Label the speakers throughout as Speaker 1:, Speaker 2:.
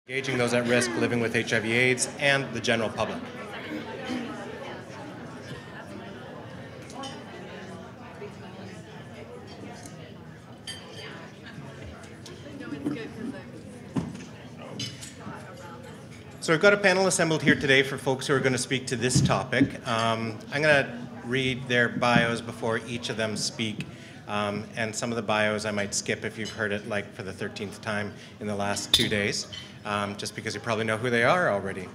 Speaker 1: Engaging those at risk living with HIV/AIDS and the general public. So we've got a panel assembled here today for folks who are going to speak to this topic. I'm going to read their bios before each of them speak. And some of the bios I might skip if you've heard it like for the 13th time in the last 2 days, just because you probably know who they are already.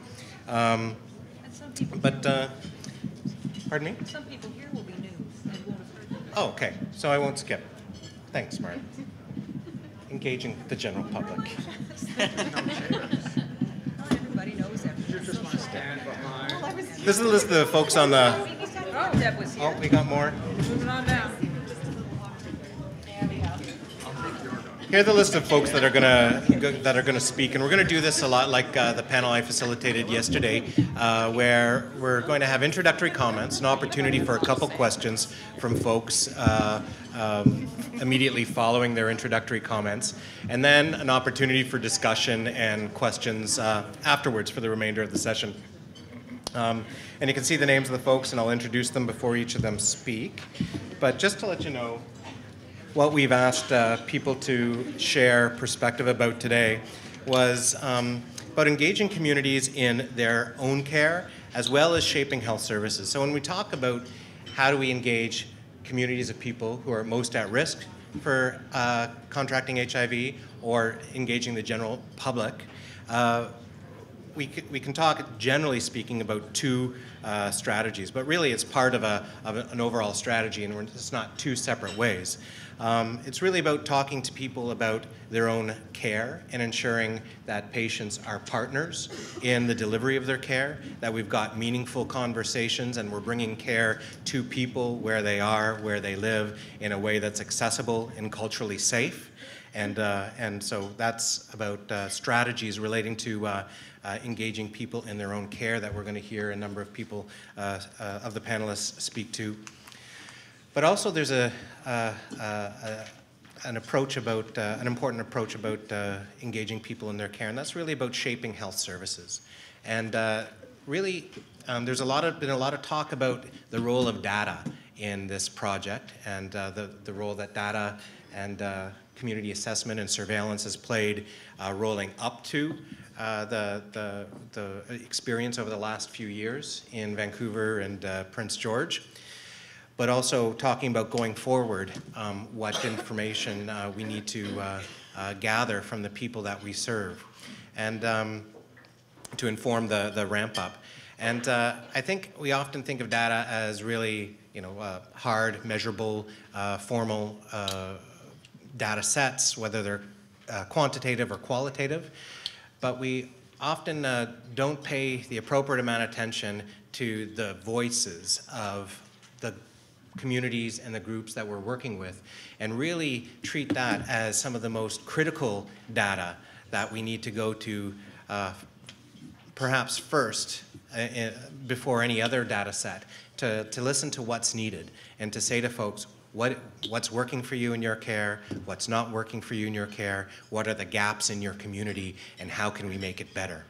Speaker 1: Pardon me?
Speaker 2: Some people here will be new and won't have heard them.
Speaker 1: Oh, okay. So I won't skip. Thanks, Mark. Engaging the general public.
Speaker 2: Everybody knows everything.
Speaker 3: You just want to stand behind.
Speaker 1: This is the list of the folks on the...
Speaker 2: Oh, Deb was here.
Speaker 1: Oh, we got more.
Speaker 2: Moving on down.
Speaker 1: Here are the list of folks that are gonna speak, and we're gonna do this a lot like the panel I facilitated yesterday, where we're going to have introductory comments, an opportunity for a couple questions from folks immediately following their introductory comments, and then an opportunity for discussion and questions afterwards for the remainder of the session. And you can see the names of the folks, and I'll introduce them before each of them speak. But just to let you know, what we've asked people to share perspective about today was about engaging communities in their own care as well as shaping health services. So when we talk about how do we engage communities of people who are most at risk for contracting HIV or engaging the general public, we can talk, generally speaking, about two strategies, but really it's part of an overall strategy, and it's not two separate ways. It's really about talking to people about their own care and ensuring that patients are partners in the delivery of their care, that we've got meaningful conversations and we're bringing care to people where they are, where they live, in a way that's accessible and culturally safe. And so that's about strategies relating to engaging people in their own care that we're going to hear a number of people of the panelists speak to. But also there's an approach about, an important approach about engaging people in their care, and that's really about shaping health services. And really, there's been a lot of talk about the role of data in this project, and the role that data and community assessment and surveillance has played rolling up to the experience over the last few years in Vancouver and Prince George. But also talking about going forward, what information we need to gather from the people that we serve, and to inform the ramp up. And I think we often think of data as really, hard, measurable, formal data sets, whether they're quantitative or qualitative. But we often don't pay the appropriate amount of attention to the voices of the communities and the groups that we're working with, and really treat that as some of the most critical data that we need to go to perhaps first before any other data set, to listen to what's needed and to say to folks, what's working for you in your care, what's not working for you in your care, what are the gaps in your community, and how can we make it better.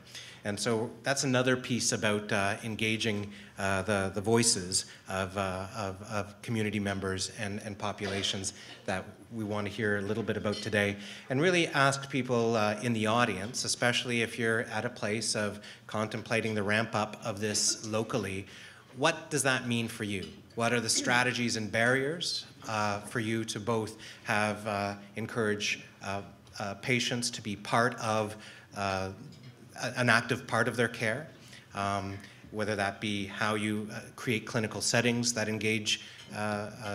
Speaker 1: And so that's another piece about engaging the voices of community members and populations that we want to hear a little bit about today, and really ask people in the audience, especially if you're at a place of contemplating the ramp up of this locally, what does that mean for you? What are the strategies and barriers for you to both have encourage patients to be part of an active part of their care, whether that be how you create clinical settings that engage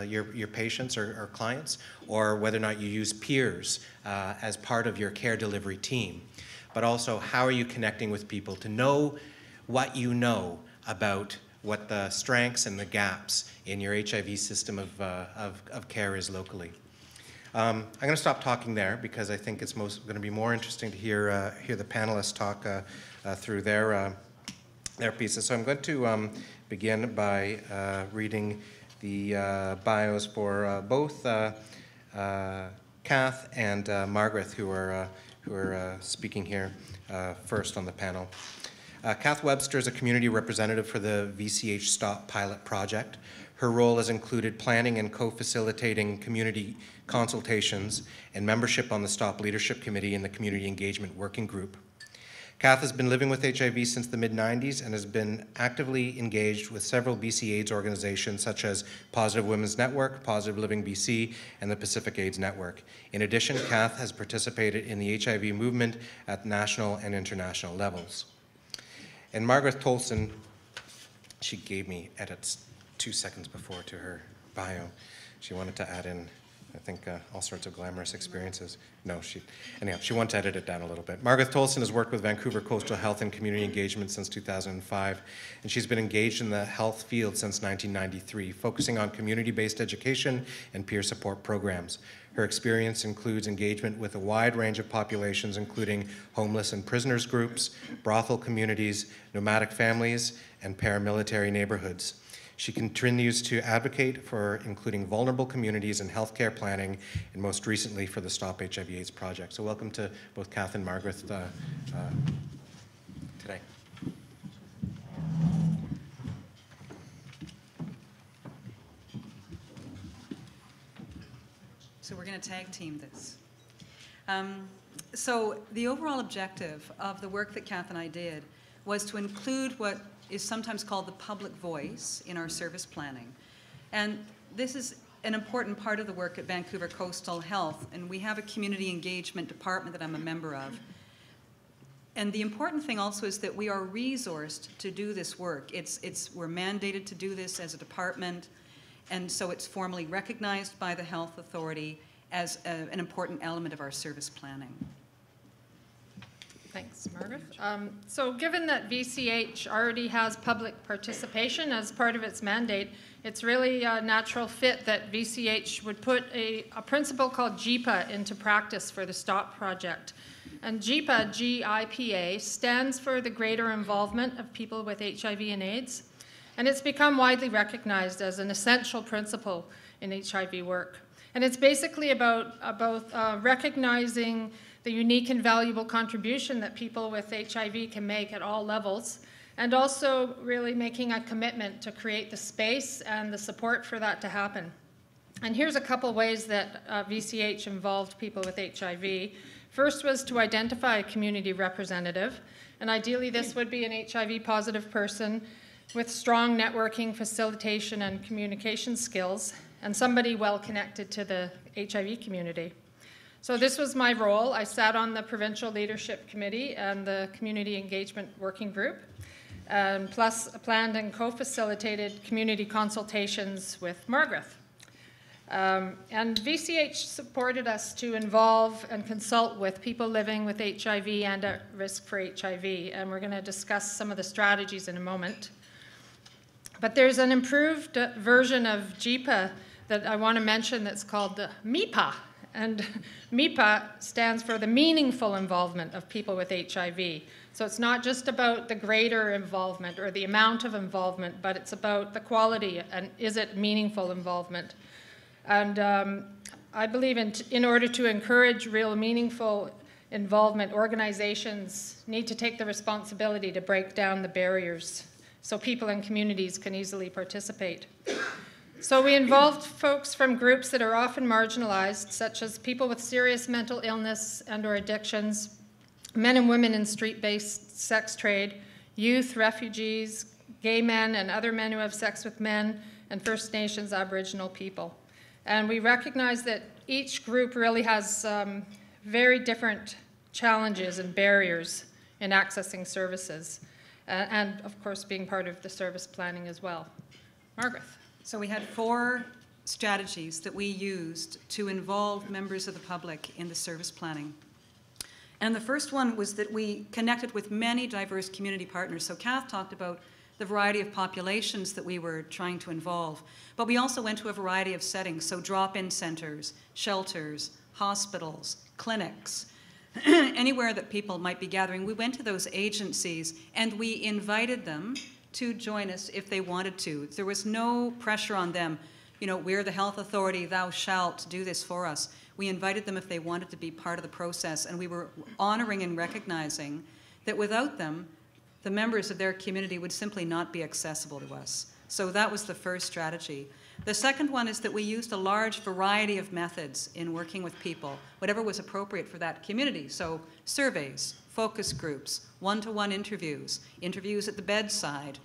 Speaker 1: your patients or clients, or whether or not you use peers as part of your care delivery team. But also, how are you connecting with people to know what you know about what the strengths and the gaps in your HIV system of care is locally. I'm going to stop talking there because I think it's going to be more interesting to hear the panelists talk through their pieces. So I'm going to begin by reading the bios for both Kath and Margreth, who are speaking here first on the panel. Kath Webster is a community representative for the VCH STOP pilot project. Her role has included planning and co-facilitating community consultations and membership on the STOP Leadership Committee and the Community Engagement Working Group. Kath has been living with HIV since the mid-90s and has been actively engaged with several BC AIDS organizations such as Positive Women's Network, Positive Living BC, and the Pacific AIDS Network. In addition, Kath has participated in the HIV movement at national and international levels. And Margreth Tolson, she gave me edits 2 seconds before to her bio. She wanted to add in, I think, all sorts of glamorous experiences. No, anyhow, she wanted to edit it down a little bit. Margreth Tolson has worked with Vancouver Coastal Health and Community Engagement since 2005, and she's been engaged in the health field since 1993, focusing on community-based education and peer support programs. Her experience includes engagement with a wide range of populations, including homeless and prisoners groups, brothel communities, nomadic families, and paramilitary neighborhoods. She continues to advocate for including vulnerable communities in healthcare planning, and most recently for the Stop HIV/AIDS project. So welcome to both Kath and Margreth today.
Speaker 2: So we're going to tag team this. So the overall objective of the work that Kath and I did was to include what is sometimes called the public voice in our service planning. And this is an important part of the work at Vancouver Coastal Health, and we have a community engagement department that I'm a member of. And the important thing also is that we are resourced to do this work. We're mandated to do this as a department, and so it's formally recognized by the health authority as an important element of our service planning.
Speaker 4: Thanks, Margreth. So given that VCH already has public participation as part of its mandate, it's really a natural fit that VCH would put a principle called GIPA into practice for the STOP project. And GIPA, G-I-P-A, stands for the greater involvement of people with HIV and AIDS. And it's become widely recognized as an essential principle in HIV work. And it's basically about recognizing the unique and valuable contribution that people with HIV can make at all levels, and also really making a commitment to create the space and the support for that to happen. And here's a couple ways that VCH involved people with HIV. First was to identify a community representative, and ideally this would be an HIV-positive person with strong networking, facilitation, and communication skills, and somebody well connected to the HIV community. So this was my role. I sat on the Provincial Leadership Committee and the Community Engagement Working Group, plus planned and co-facilitated community consultations with Margreth. And VCH supported us to involve and consult with people living with HIV and at risk for HIV, and we're going to discuss some of the strategies in a moment. But there's an improved version of GIPA that I want to mention that's called the MIPA. And MIPA stands for the meaningful involvement of people with HIV. So it's not just about the greater involvement or the amount of involvement, but it's about the quality and is it meaningful involvement. And I believe in order to encourage real meaningful involvement, organizations need to take the responsibility to break down the barriers so people and communities can easily participate. So we involved folks from groups that are often marginalized, such as people with serious mental illness and/or addictions, men and women in street-based sex trade, youth, refugees, gay men and other men who have sex with men, and First Nations Aboriginal people. And we recognize that each group really has very different challenges and barriers in accessing services, and of course being part of the service planning as well. Margreth.
Speaker 2: So we had 4 strategies that we used to involve members of the public in the service planning. And the first one was that we connected with many diverse community partners. So Kath talked about the variety of populations that we were trying to involve. But we also went to a variety of settings, so drop-in centers, shelters, hospitals, clinics, anywhere that people might be gathering. We went to those agencies and we invited them to join us if they wanted to. There was no pressure on them. You know, we're the health authority, thou shalt do this for us. We invited them if they wanted to be part of the process, and we were honoring and recognizing that without them, the members of their community would simply not be accessible to us. So that was the first strategy. The second one is that we used a large variety of methods in working with people, whatever was appropriate for that community. So surveys, focus groups, one-to-one interviews, interviews at the bedside,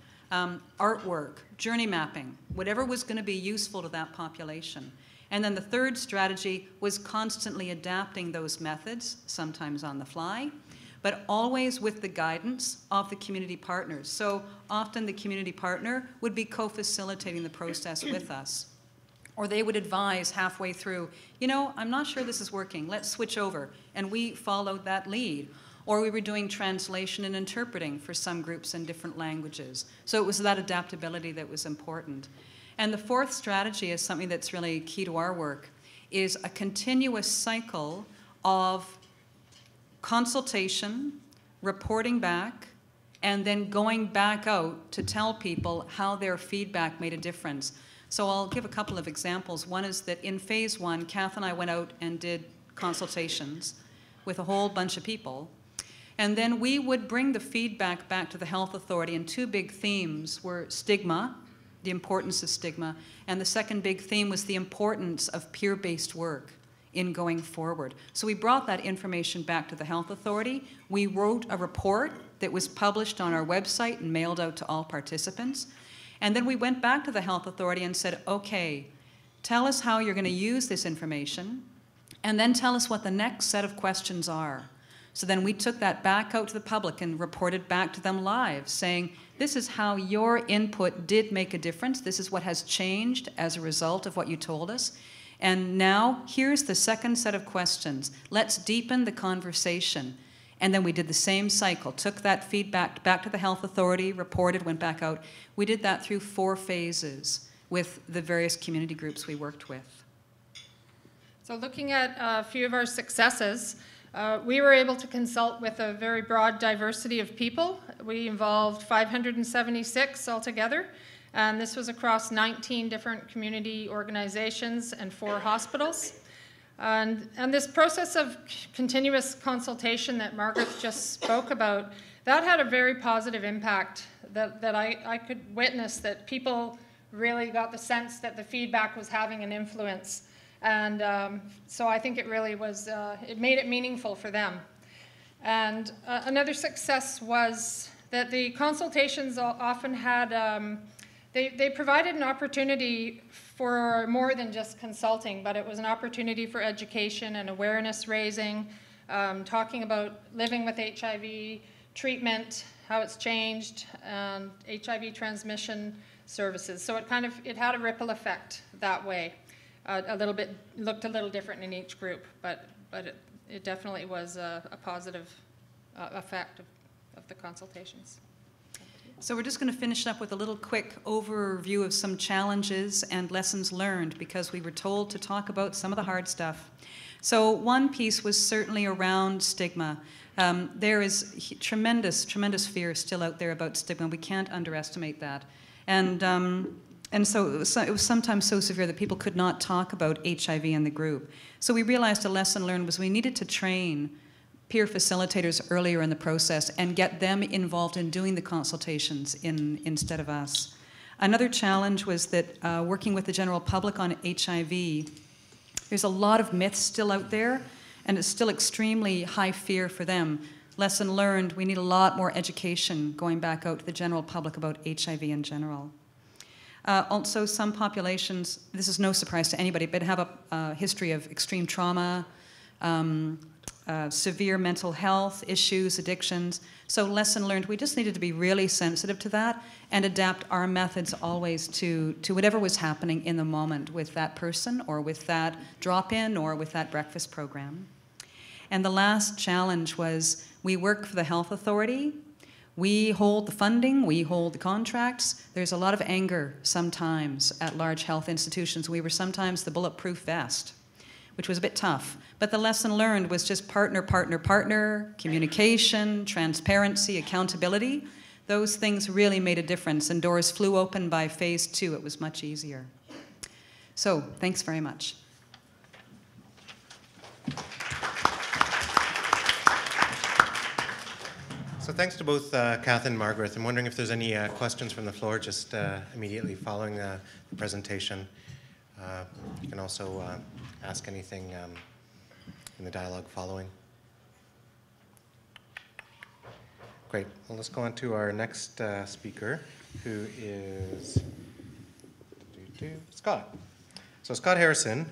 Speaker 2: artwork, journey mapping, whatever was going to be useful to that population. And then the third strategy was constantly adapting those methods, sometimes on the fly, but always with the guidance of the community partners. So often the community partner would be co-facilitating the process with us. Or they would advise halfway through, you know, I'm not sure this is working, let's switch over. And we followed that lead. Or we were doing translation and interpreting for some groups in different languages. So it was that adaptability that was important. And the fourth strategy is something that's really key to our work, is a continuous cycle of consultation, reporting back, and then going back out to tell people how their feedback made a difference. So I'll give a couple of examples. One is that in phase one, Kath and I went out and did consultations with a whole bunch of people. And then we would bring the feedback back to the health authority, and two big themes were stigma, the importance of stigma, and the second big theme was the importance of peer-based work in going forward. So we brought that information back to the health authority. We wrote a report that was published on our website and mailed out to all participants. And then we went back to the health authority and said, okay, tell us how you're going to use this information, and then tell us what the next set of questions are. So then we took that back out to the public and reported back to them live, saying, this is how your input did make a difference. This is what has changed as a result of what you told us. And now, here's the second set of questions. Let's deepen the conversation. And then we did the same cycle, took that feedback back to the health authority, reported, went back out. We did that through 4 phases with the various community groups we worked with.
Speaker 4: So looking at a few of our successes, we were able to consult with a very broad diversity of people. We involved 576 altogether. And this was across 19 different community organizations and 4 hospitals. And this process of continuous consultation that Margreth just spoke about, that had a very positive impact that I could witness, that people really got the sense that the feedback was having an influence. And so I think it really was, it made it meaningful for them. And another success was that the consultations often had, they provided an opportunity for more than just consulting, but it was an opportunity for education and awareness raising, talking about living with HIV, treatment, how it's changed, and HIV transmission services. So it had a ripple effect that way. Looked a little different in each group, but it definitely was a positive effect of the consultations.
Speaker 2: So we're just going to finish up with a little quick overview of some challenges and lessons learned, because we were told to talk about some of the hard stuff. So one piece was certainly around stigma. There is tremendous fear still out there about stigma. We can't underestimate that. And so it was sometimes so severe that people could not talk about HIV in the group. So we realized a lesson learned was we needed to train peer facilitators earlier in the process and get them involved in doing the consultations instead of us. Another challenge was that working with the general public on HIV, there's a lot of myths still out there, and it's still extremely high fear for them. Lesson learned, we need a lot more education going back out to the general public about HIV in general. Also, some populations, this is no surprise to anybody, but have a history of extreme trauma, severe mental health issues, addictions. So lesson learned, we just needed to be really sensitive to that and adapt our methods always to whatever was happening in the moment with that person or with that drop-in or with that breakfast program. And the last challenge was we work for the health authority. We hold the funding, we hold the contracts. There's a lot of anger sometimes at large health institutions. We were sometimes the bulletproof vest, which was a bit tough. But the lesson learned was just partner, communication, transparency, accountability. Those things really made a difference, and doors flew open by phase 2. It was much easier. So, thanks very much.
Speaker 1: So So thanks to both Kath and Margreth. I'm wondering if there's any questions from the floor just immediately following the presentation. You can also ask anything in the dialogue following. Great. Well, let's go on to our next speaker, who is Scott. So Scott Harrison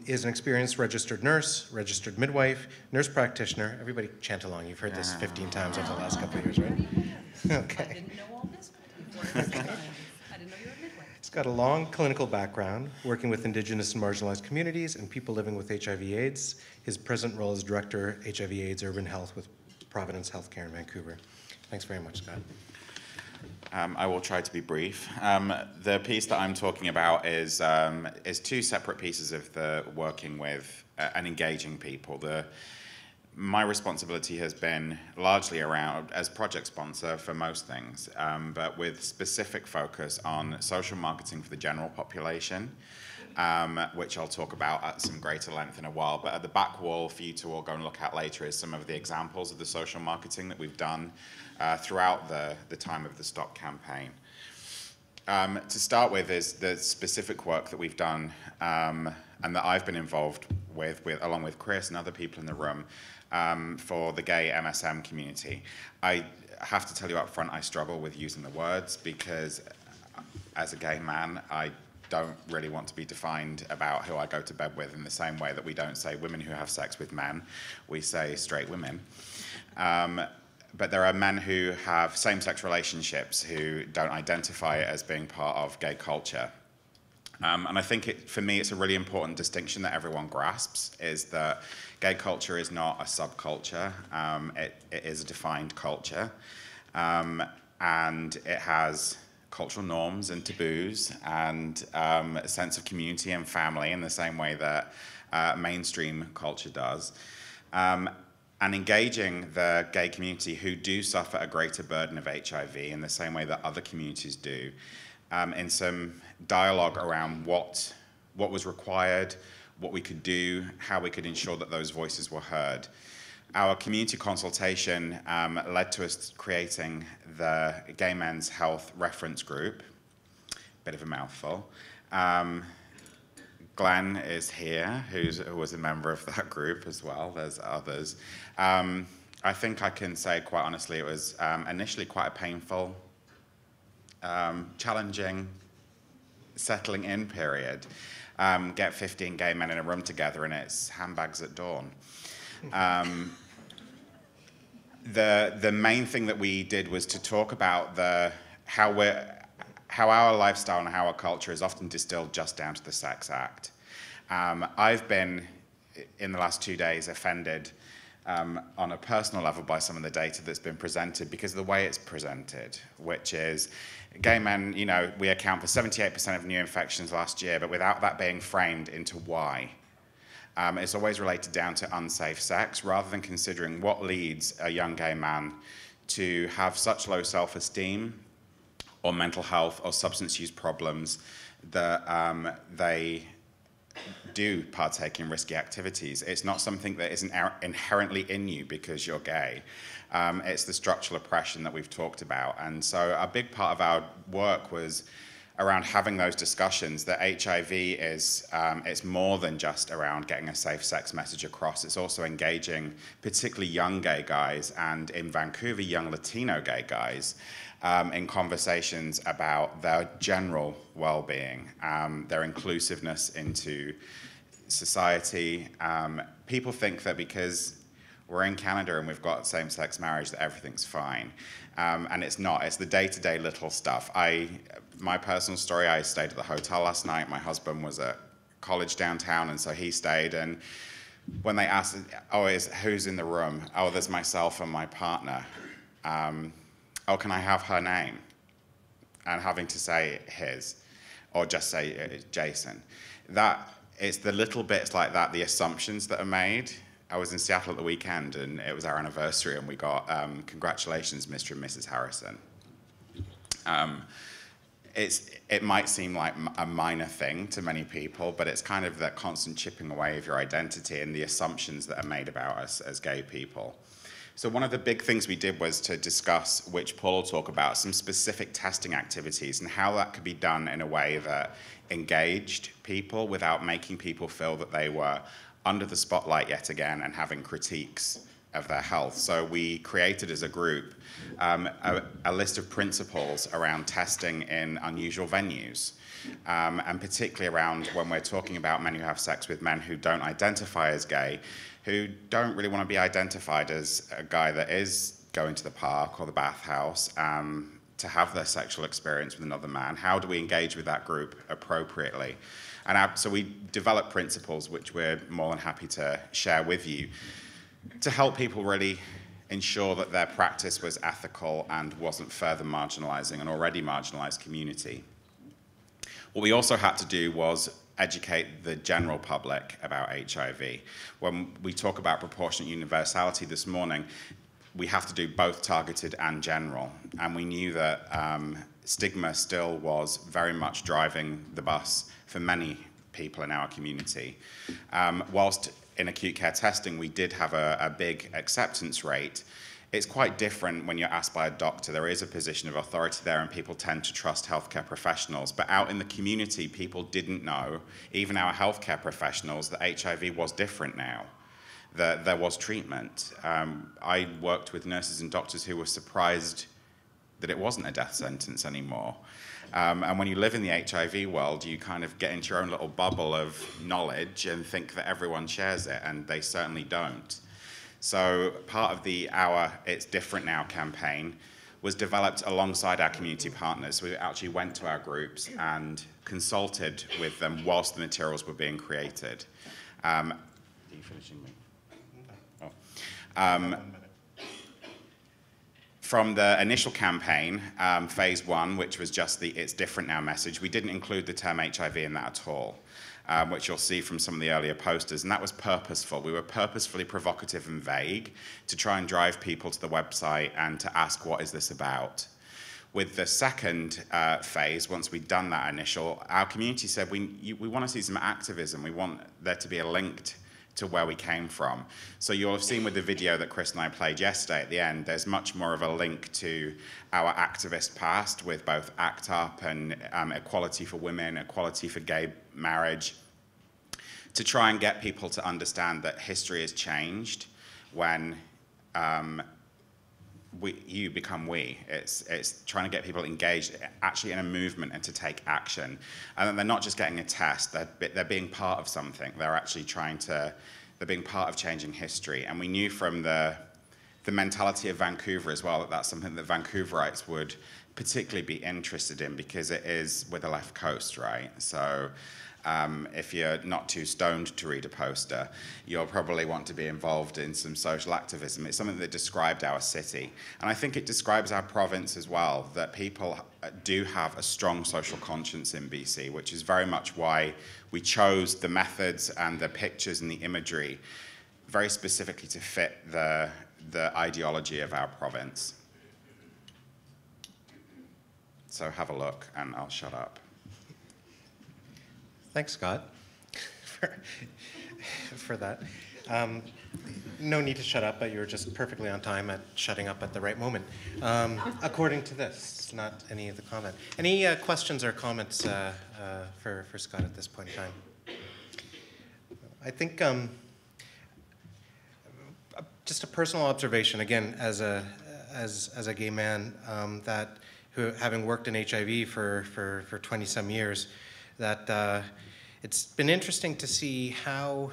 Speaker 1: is an experienced registered nurse, registered midwife, nurse practitioner. Everybody chant along. You've heard this 15 times over the last couple of years, right? Okay.
Speaker 2: I didn't know all this before. I didn't know you were a midwife.
Speaker 1: He's got a long clinical background working with Indigenous and marginalized communities and people living with HIV/AIDS. His present role is Director, HIV/AIDS Urban Health with Providence Healthcare in Vancouver. Thanks very much, Scott.
Speaker 5: I will try to be brief. The piece that I'm talking about is two separate pieces of the working with and engaging people. My responsibility has been largely around as project sponsor for most things, but with specific focus on social marketing for the general population, which I'll talk about at some greater length in a while. But at the back wall for you to all go and look at later is some of the examples of the social marketing that we've done throughout the time of the Stop campaign. To start with is the specific work that we've done and that I've been involved with along with Chris and other people in the room for the gay MSM community. I have to tell you up front, I struggle with using the words because as a gay man, I don't really want to be defined about who I go to bed with in the same way that we don't say women who have sex with men, we say straight women. But there are men who have same-sex relationships who don't identify as being part of gay culture. And I think for me it's a really important distinction that everyone grasps, is that gay culture is not a subculture, it is a defined culture, and it has cultural norms and taboos and a sense of community and family in the same way that mainstream culture does. And engaging the gay community who do suffer a greater burden of HIV in the same way that other communities do, in some dialogue around what was required, what we could do, how we could ensure that those voices were heard. Our community consultation led to us creating the Gay Men's Health Reference Group, bit of a mouthful. Glenn is here, who was a member of that group as well. There's others. I think I can say quite honestly it was initially quite a painful, challenging, settling in period. Get 15 gay men in a room together and it's handbags at dawn. The main thing that we did was to talk about how our lifestyle and how our culture is often distilled just down to the sex act. I've been, in the last 2 days, offended on a personal level by some of the data that's been presented because of the way it's presented, which is gay men, you know, we account for 78% of new infections last year, but without that being framed into why. It's always related down to unsafe sex, rather than considering what leads a young gay man to have such low self-esteem or mental health or substance use problems that they do partake in risky activities. It's not something that isn't inherently in you because you're gay. It's the structural oppression that we've talked about. And so a big part of our work was around having those discussions that HIV is it's more than just around getting a safe sex message across. It's also engaging particularly young gay guys, and in Vancouver, young Latino gay guys, in conversations about their general well-being, their inclusiveness into society. People think that because we're in Canada and we've got same-sex marriage that everything's fine. And it's not. It's the day-to-day little stuff. My personal story, I stayed at the hotel last night. My husband was at college downtown, and so he stayed. And when they asked, who's in the room? Oh, there's myself and my partner. Oh, can I have her name? And having to say his, or just say Jason. It's the little bits like that, the assumptions that are made. I was in Seattle at the weekend, and it was our anniversary, and we got congratulations, Mr. and Mrs. Harrison. It might seem like a minor thing to many people, but it's kind of that constant chipping away of your identity and the assumptions that are made about us as gay people. So one of the big things we did was to discuss, which Paul will talk about, some specific testing activities and how that could be done in a way that engaged people without making people feel that they were under the spotlight yet again and having critiques of their health. So we created as a group a list of principles around testing in unusual venues. And particularly around when we're talking about men who have sex with men who don't identify as gay, who don't really want to be identified as a guy that is going to the park or the bathhouse to have their sexual experience with another man. How do we engage with that group appropriately? And so we developed principles which we're more than happy to share with you to help people really ensure that their practice was ethical and wasn't further marginalizing an already marginalized community. What we also had to do was educate the general public about HIV. When we talk about proportionate universality this morning, we have to do both targeted and general. And we knew that stigma still was very much driving the bus for many people in our community. Whilst in acute care testing, we did have a big acceptance rate. It's quite different when you're asked by a doctor. There is a position of authority there and people tend to trust healthcare professionals. But out in the community, people didn't know, even our healthcare professionals, that HIV was different now, that there was treatment. I worked with nurses and doctors who were surprised that it wasn't a death sentence anymore. And when you live in the HIV world, you kind of get into your own little bubble of knowledge and think that everyone shares it, and they certainly don't. So part of our It's Different Now campaign was developed alongside our community partners. We actually went to our groups and consulted with them whilst the materials were being created. Are you finishing me? Oh. From the initial campaign, phase 1, which was just the It's Different Now message, we didn't include the term HIV in that at all. Which you'll see from some of the earlier posters, and that was purposeful. We were purposefully provocative and vague to try and drive people to the website and to ask, what is this about? With the second phase, once we'd done that initial, our community said, we want to see some activism. We want there to be a link to where we came from. So you'll have seen with the video that Chris and I played yesterday at the end, there's much more of a link to our activist past with both ACT UP and equality for women, equality for gay marriage, to try and get people to understand that history has changed when you become we. It's trying to get people engaged actually in a movement and to take action. And then they're not just getting a test, they're being part of something. They're actually they're being part of changing history. And we knew from the mentality of Vancouver as well that that's something that Vancouverites would particularly be interested in because it is with the left coast, right? So if you're not too stoned to read a poster, you'll probably want to be involved in some social activism. It's something that described our city. And I think it describes our province as well, that people do have a strong social conscience in BC, which is very much why we chose the methods and the pictures and the imagery very specifically to fit the ideology of our province. So have a look, and I'll shut up.
Speaker 1: Thanks, Scott, for that. No need to shut up, but you were just perfectly on time at shutting up at the right moment, according to this, not any of the comment. Any questions or comments for Scott at this point in time? I think just a personal observation, again, as a gay man, having worked in HIV for 20-some years, that it's been interesting to see how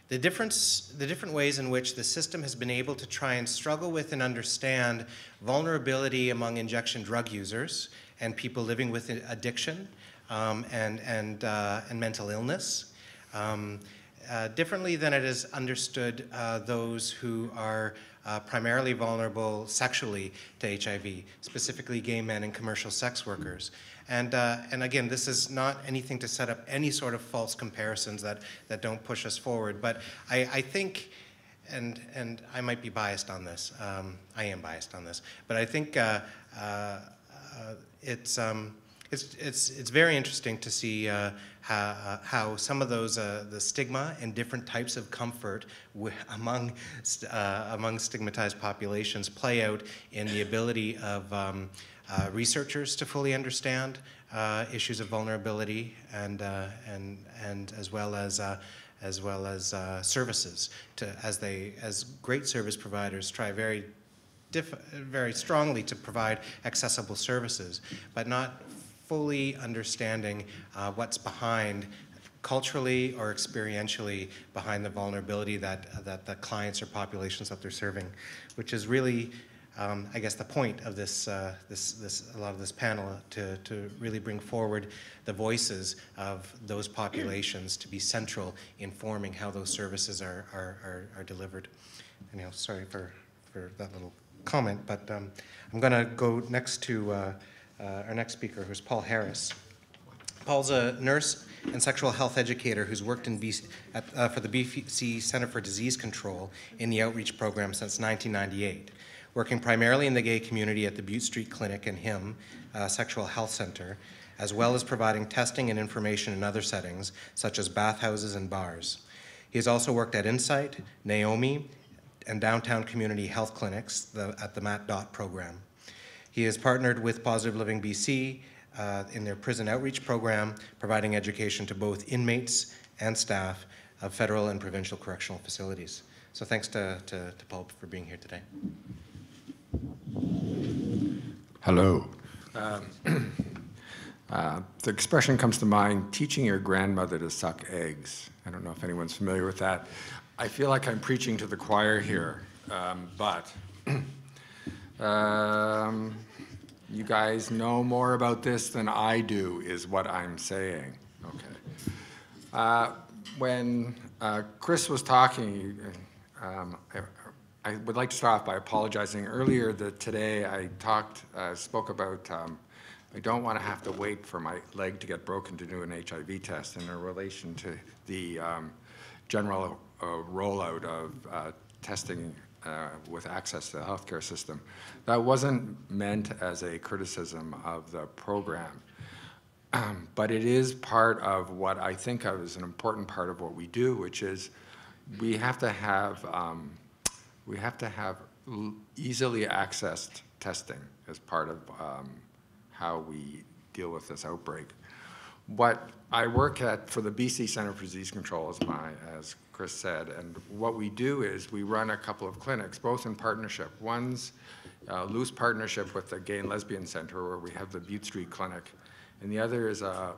Speaker 1: the different ways in which the system has been able to try and struggle with and understand vulnerability among injection drug users and people living with addiction and mental illness differently than it has understood those who are primarily vulnerable sexually to HIV, specifically gay men and commercial sex workers. And again, this is not anything to set up any sort of false comparisons that don't push us forward. But I think, and I might be biased on this, I am biased on this, but I think it's It's very interesting to see how some of those the stigma and different types of comfort among stigmatized populations play out in the ability of researchers to fully understand issues of vulnerability and as well as services as great service providers try very strongly to provide accessible services, but not fully understanding what's behind culturally or experientially behind the vulnerability that the clients or populations that they're serving, which is really, I guess, the point of this a lot of this panel to really bring forward the voices of those populations to be central in forming how those services are delivered. Anyhow, sorry for that little comment, but I'm going to go next to our next speaker, who's Paul Harris. Paul's a nurse and sexual health educator who's worked in for the BC Centre for Disease Control in the outreach program since 1998, working primarily in the gay community at the Butte Street Clinic and HIM Sexual Health Center, as well as providing testing and information in other settings, such as bathhouses and bars. He has also worked at Insight, Naomi, and downtown community health clinics at the Matt Dot program. He has partnered with Positive Living BC in their prison outreach program, providing education to both inmates and staff of federal and provincial correctional facilities. So thanks to Paul for being here today.
Speaker 6: Hello. The expression comes to mind, teaching your grandmother to suck eggs. I don't know if anyone's familiar with that. I feel like I'm preaching to the choir here, but you guys know more about this than I do, is what I'm saying. Okay. When Chris was talking, I would like to start off by apologizing. Earlier today, I spoke about I don't want to have to wait for my leg to get broken to do an HIV test in relation to the general rollout of testing with access to the healthcare system. That wasn't meant as a criticism of the program, but it is part of what I think of as an important part of what we do, which is we have to have easily accessed testing as part of how we deal with this outbreak. What I work at for the BC Centre for Disease Control, as Chris said, and what we do is we run a couple of clinics, both in partnership. One's a loose partnership with the Gay and Lesbian Centre, where we have the Butte Street Clinic, and the other is a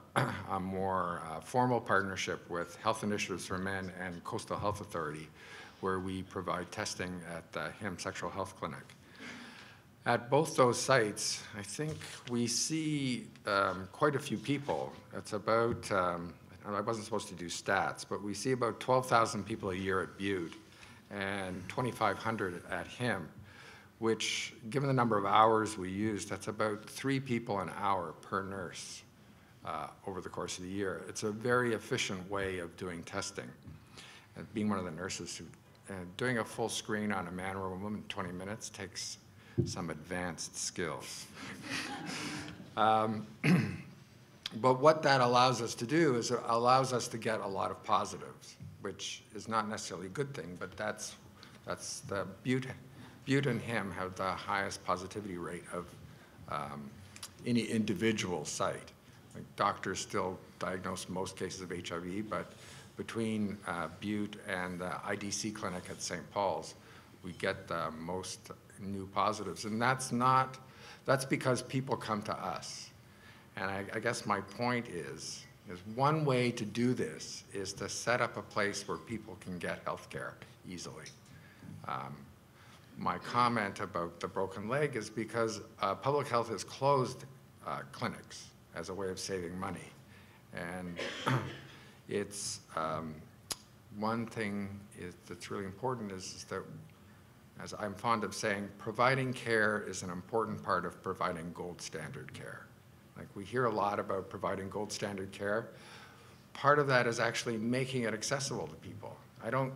Speaker 6: more formal partnership with Health Initiatives for Men and Coastal Health Authority, where we provide testing at the HIM Sexual Health Clinic. At both those sites, I think we see quite a few people. It's about, I wasn't supposed to do stats, but we see about 12,000 people a year at Butte and 2,500 at HIM, which, given the number of hours we use, that's about 3 people an hour per nurse over the course of the year. It's a very efficient way of doing testing. And being one of the nurses, doing a full screen on a man or a woman in 20 minutes takes some advanced skills. But what that allows us to do is it allows us to get a lot of positives, which is not necessarily a good thing, but that's the Butte and HIM have the highest positivity rate of any individual site. Like, doctors still diagnose most cases of HIV, but between Butte and the IDC clinic at St. Paul's, we get the most new positives, and that's because people come to us. And I guess my point is one way to do this is to set up a place where people can get health care easily. My comment about the broken leg is because public health has closed clinics as a way of saving money. And it's one thing that's really important is that, as I'm fond of saying, providing care is an important part of providing gold standard care. Like, we hear a lot about providing gold standard care. Part of that is actually making it accessible to people. I don't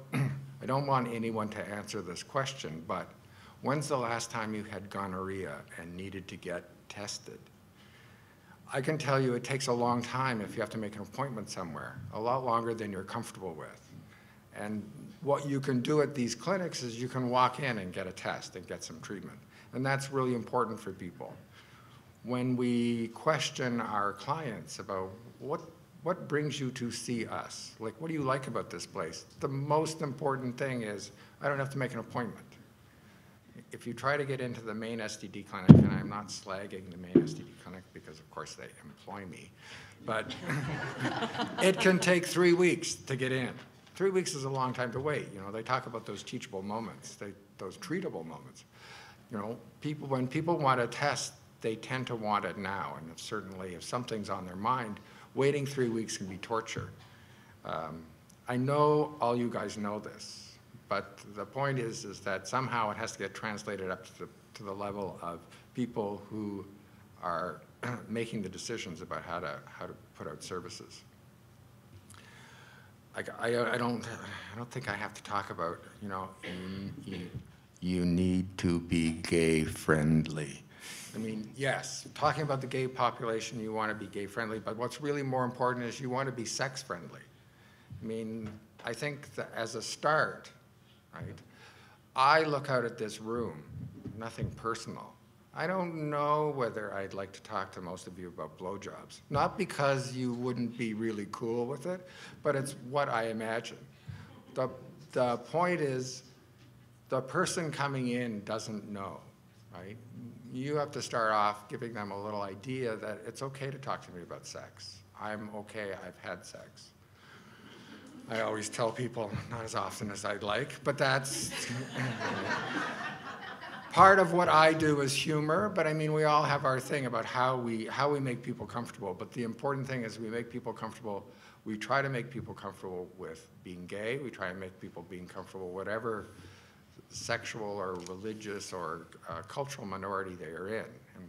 Speaker 6: want anyone to answer this question, but when's the last time you had gonorrhea and needed to get tested? I can tell you it takes a long time if you have to make an appointment somewhere, a lot longer than you're comfortable with. And what you can do at these clinics is you can walk in and get a test and get some treatment. And that's really important for people. When we question our clients about what brings you to see us, like what do you like about this place, the most important thing is I don't have to make an appointment. If you try to get into the main STD clinic, and I'm not slagging the main STD clinic because of course they employ me, but it can take 3 weeks to get in. 3 weeks is a long time to wait. You know, they talk about those teachable moments, those treatable moments. You know, when people want a test, they tend to want it now, and certainly if something's on their mind, waiting 3 weeks can be torture. I know all you guys know this, but the point is that somehow it has to get translated up to the level of people who are making the decisions about how to put out services. I don't think I have to talk about, you know, you need to be gay friendly. I mean, yes, talking about the gay population, you want to be gay friendly, but what's really more important is you want to be sex friendly. I mean, I think that as a start, right, I look out at this room, nothing personal. I don't know whether I'd like to talk to most of you about blowjobs. Not because you wouldn't be really cool with it, but it's what I imagine. The point is, the person coming in doesn't know, right? You have to start off giving them a little idea that it's okay to talk to me about sex. I'm okay, I've had sex. I always tell people, not as often as I'd like, but that's part of what I do is humor, but I mean, we all have our thing about how we make people comfortable. But the important thing is we make people comfortable. We try to make people comfortable with being gay. We try to make people being comfortable whatever sexual or religious or cultural minority they are in. And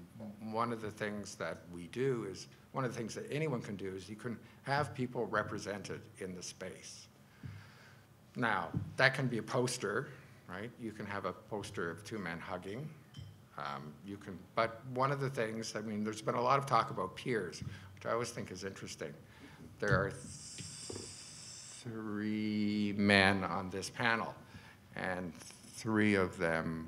Speaker 6: one of the things that we do is, one of the things that anyone can do is you can have people represented in the space. Now, that can be a poster, right? You can have a poster of two men hugging. But one of the things, I mean, there's been a lot of talk about peers, which I always think is interesting. There are 3 men on this panel, and 3 of them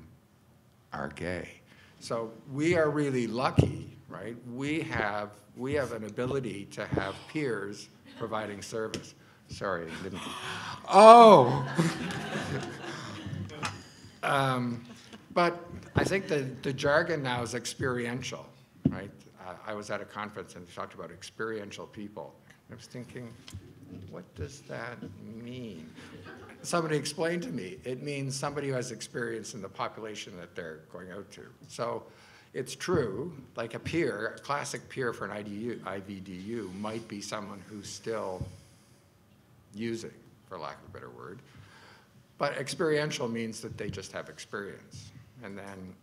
Speaker 6: are gay. So we are really lucky, right? We have an ability to have peers providing service. Sorry, I didn't. Oh! But I think the jargon now is experiential, right? I was at a conference and they talked about experiential people. I was thinking, what does that mean? Somebody explained to me, it means somebody who has experience in the population that they're going out to. So it's true, like a peer, a classic peer for an IVDU might be someone who's still using, for lack of a better word. But experiential means that they just have experience. And then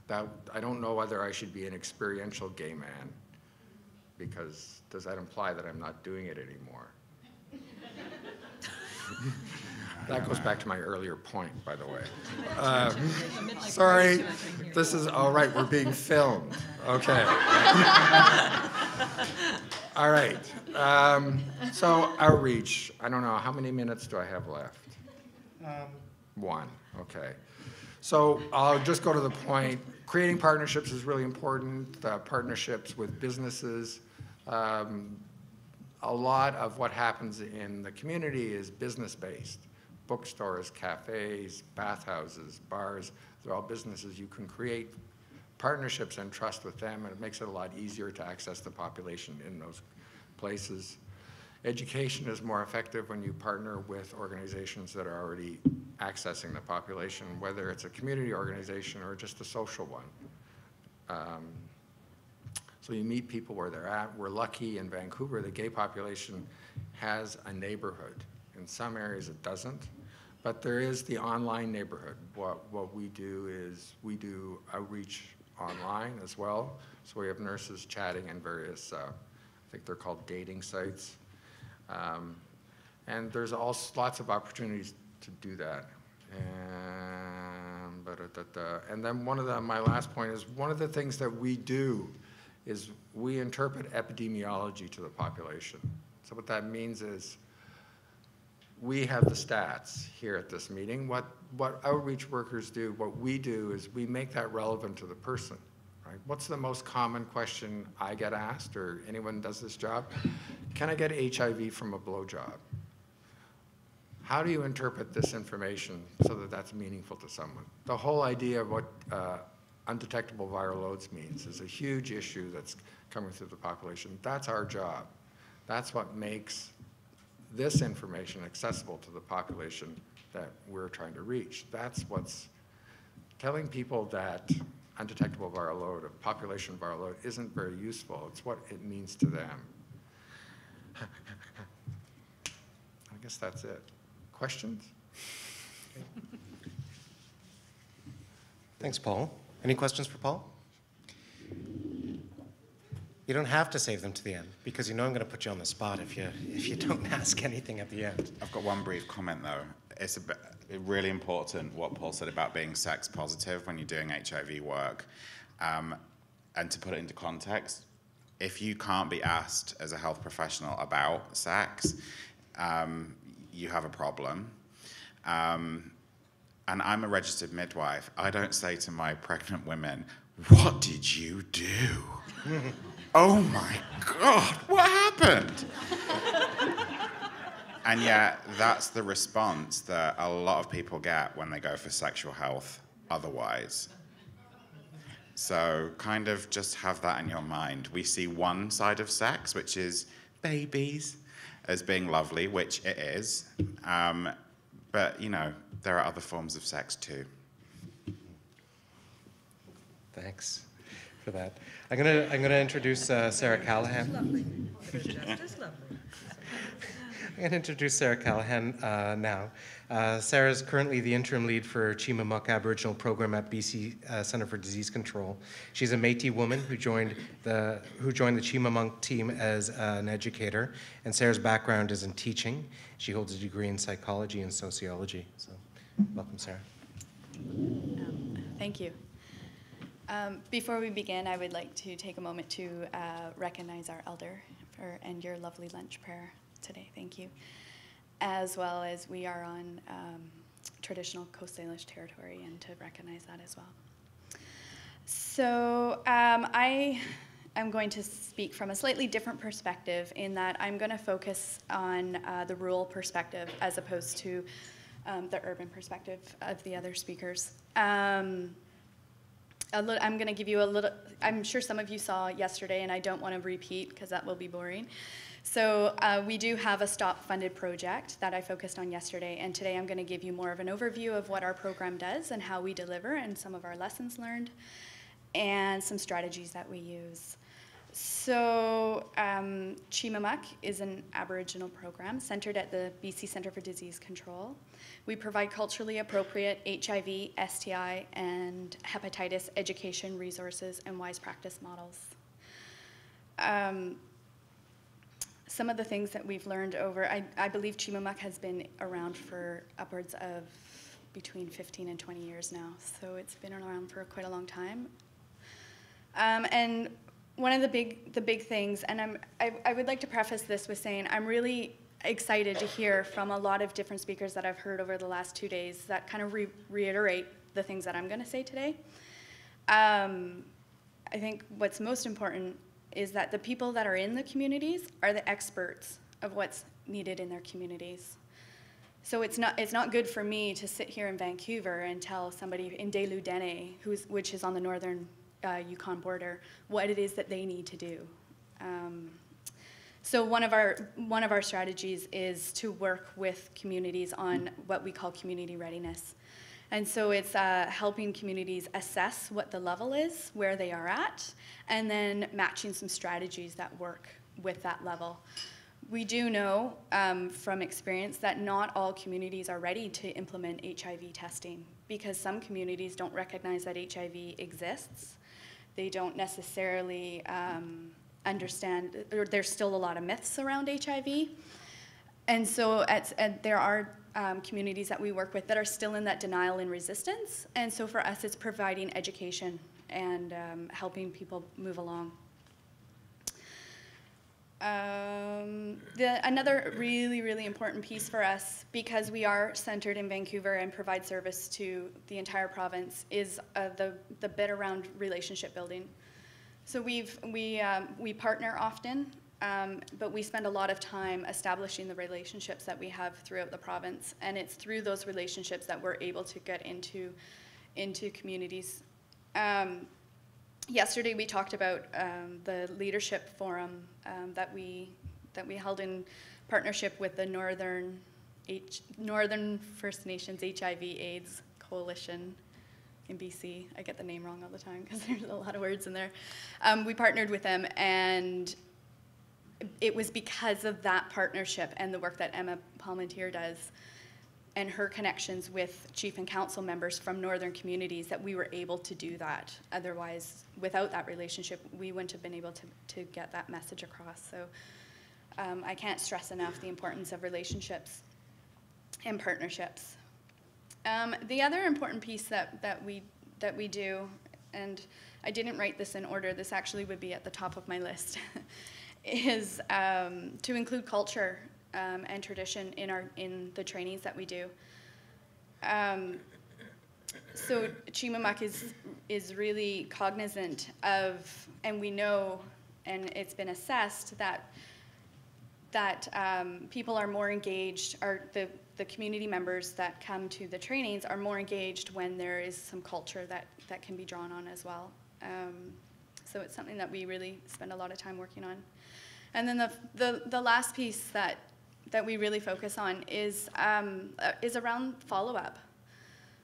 Speaker 6: I don't know whether I should be an experiential gay man, because does that imply that I'm not doing it anymore? That goes back to my earlier point, by the way. Sorry, this is, all right, we're being filmed. Okay. All right. So outreach, I don't know, how many minutes do I have left? 1, okay. So I'll just go to the point. Creating partnerships is really important, partnerships with businesses. A lot of what happens in the community is business-based. Bookstores, cafes, bathhouses, bars, they're all businesses. You can create partnerships and trust with them, and it makes it a lot easier to access the population in those places. Education is more effective when you partner with organizations that are already accessing the population, whether it's a community organization or just a social one. So you meet people where they're at. We're lucky in Vancouver, the gay population has a neighborhood. In some areas it doesn't, but there is the online neighborhood. What we do is we do outreach online as well. So we have nurses chatting in various, I think they're called dating sites. And there's lots of opportunities to do that. And then my last point is one of the things that we do is we interpret epidemiology to the population. So what that means is we have the stats here at this meeting. What outreach workers do, what we do is we make that relevant to the person, right? What's the most common question I get asked, or anyone does this job? Can I get HIV from a blowjob? How do you interpret this information so that that's meaningful to someone? The whole idea of what undetectable viral loads means is a huge issue that's coming through the population. That's our job. That's what makes this information accessible to the population that we're trying to reach. That's what's telling people that undetectable viral load, a population viral load, isn't very useful. It's what it means to them. I guess that's it. Questions?
Speaker 1: Thanks, Paul. Any questions for Paul? You don't have to save them to the end, because you know I'm going to put you on the spot if you don't ask anything at the end.
Speaker 5: I've got one brief comment, though. It's really important what Paul said about being sex positive when you're doing HIV work. And to put it into context, if you can't be asked as a health professional about sex, you have a problem. And I'm a registered midwife. I don't say to my pregnant women, "What did you do?" "Oh my God, what happened?" And yet, that's the response that a lot of people get when they go for sexual health otherwise. So kind of just have that in your mind. We see one side of sex, which is babies, as being lovely, which it is. But, you know, there are other forms of sex too.
Speaker 1: Thanks for that. I'm gonna introduce Sarah Callahan.
Speaker 2: Lovely. Just lovely.
Speaker 1: I'm going to introduce Sarah Callahan now. Sarah is currently the interim lead for Chimamuk Aboriginal Program at BC Centre for Disease Control. She's a Métis woman who joined the Chimamuk team as an educator, and Sarah's background is in teaching. She holds a degree in psychology and sociology. So, welcome, Sarah.
Speaker 7: Thank you. Before we begin, I would like to take a moment to recognize our elder and your lovely lunch prayer today. Thank you. As well as we are on traditional Coast Salish territory, and to recognize that as well. So I am going to speak from a slightly different perspective, in that I'm going to focus on the rural perspective as opposed to the urban perspective of the other speakers. I'm going to give you a little, I'm sure some of you saw yesterday, and I don't want to repeat because that will be boring. So we do have a STOP-funded project that I focused on yesterday, and today I'm going to give you more of an overview of what our program does and how we deliver, and some of our lessons learned, and some strategies that we use. So Chimamuk is an Aboriginal program centered at the BC Centre for Disease Control. We provide culturally appropriate HIV, STI, and hepatitis education resources and wise practice models. Some of the things that we've learned over, I believe Chimamuk has been around for upwards of between 15 and 20 years now, so it's been around for quite a long time. And one of the big things, and I would like to preface this with saying I'm really excited to hear from a lot of different speakers that I've heard over the last 2 days that kind of reiterate the things that I'm going to say today. I think what's most important is that the people that are in the communities are the experts of what's needed in their communities. So it's not good for me to sit here in Vancouver and tell somebody in Des Loups, which is on the northern Yukon border, what it is that they need to do. So one of our strategies is to work with communities on what we call community readiness. And so it's helping communities assess what the level is, where they are at, and then matching some strategies that work with that level. We do know from experience that not all communities are ready to implement HIV testing, because some communities don't recognize that HIV exists. They don't necessarily understand, or there's still a lot of myths around HIV. And so there are communities that we work with that are still in that denial and resistance. And so for us, it's providing education and helping people move along. Another really, really important piece for us, because we are centered in Vancouver and provide service to the entire province, is the bit around relationship building. So we partner often, but we spend a lot of time establishing the relationships that we have throughout the province, and it's through those relationships that we're able to get into communities. Yesterday we talked about the leadership forum that we held in partnership with the Northern First Nations HIV/AIDS Coalition in BC. I get the name wrong all the time because there's a lot of words in there. We partnered with them, and it was because of that partnership and the work that Emma Palmentier does and her connections with chief and council members from northern communities that we were able to do that. Otherwise, without that relationship, we wouldn't have been able to get that message across. So I can't stress enough the importance of relationships and partnerships. The other important piece that we do, and I didn't write this in order, this actually would be at the top of my list, is to include culture and tradition in the trainings that we do. So Chimamuk is really cognizant of, and we know, and it's been assessed that people are more engaged, or the community members that come to the trainings are more engaged when there is some culture that can be drawn on as well. So it's something that we really spend a lot of time working on. And then the last piece that we really focus on is around follow-up.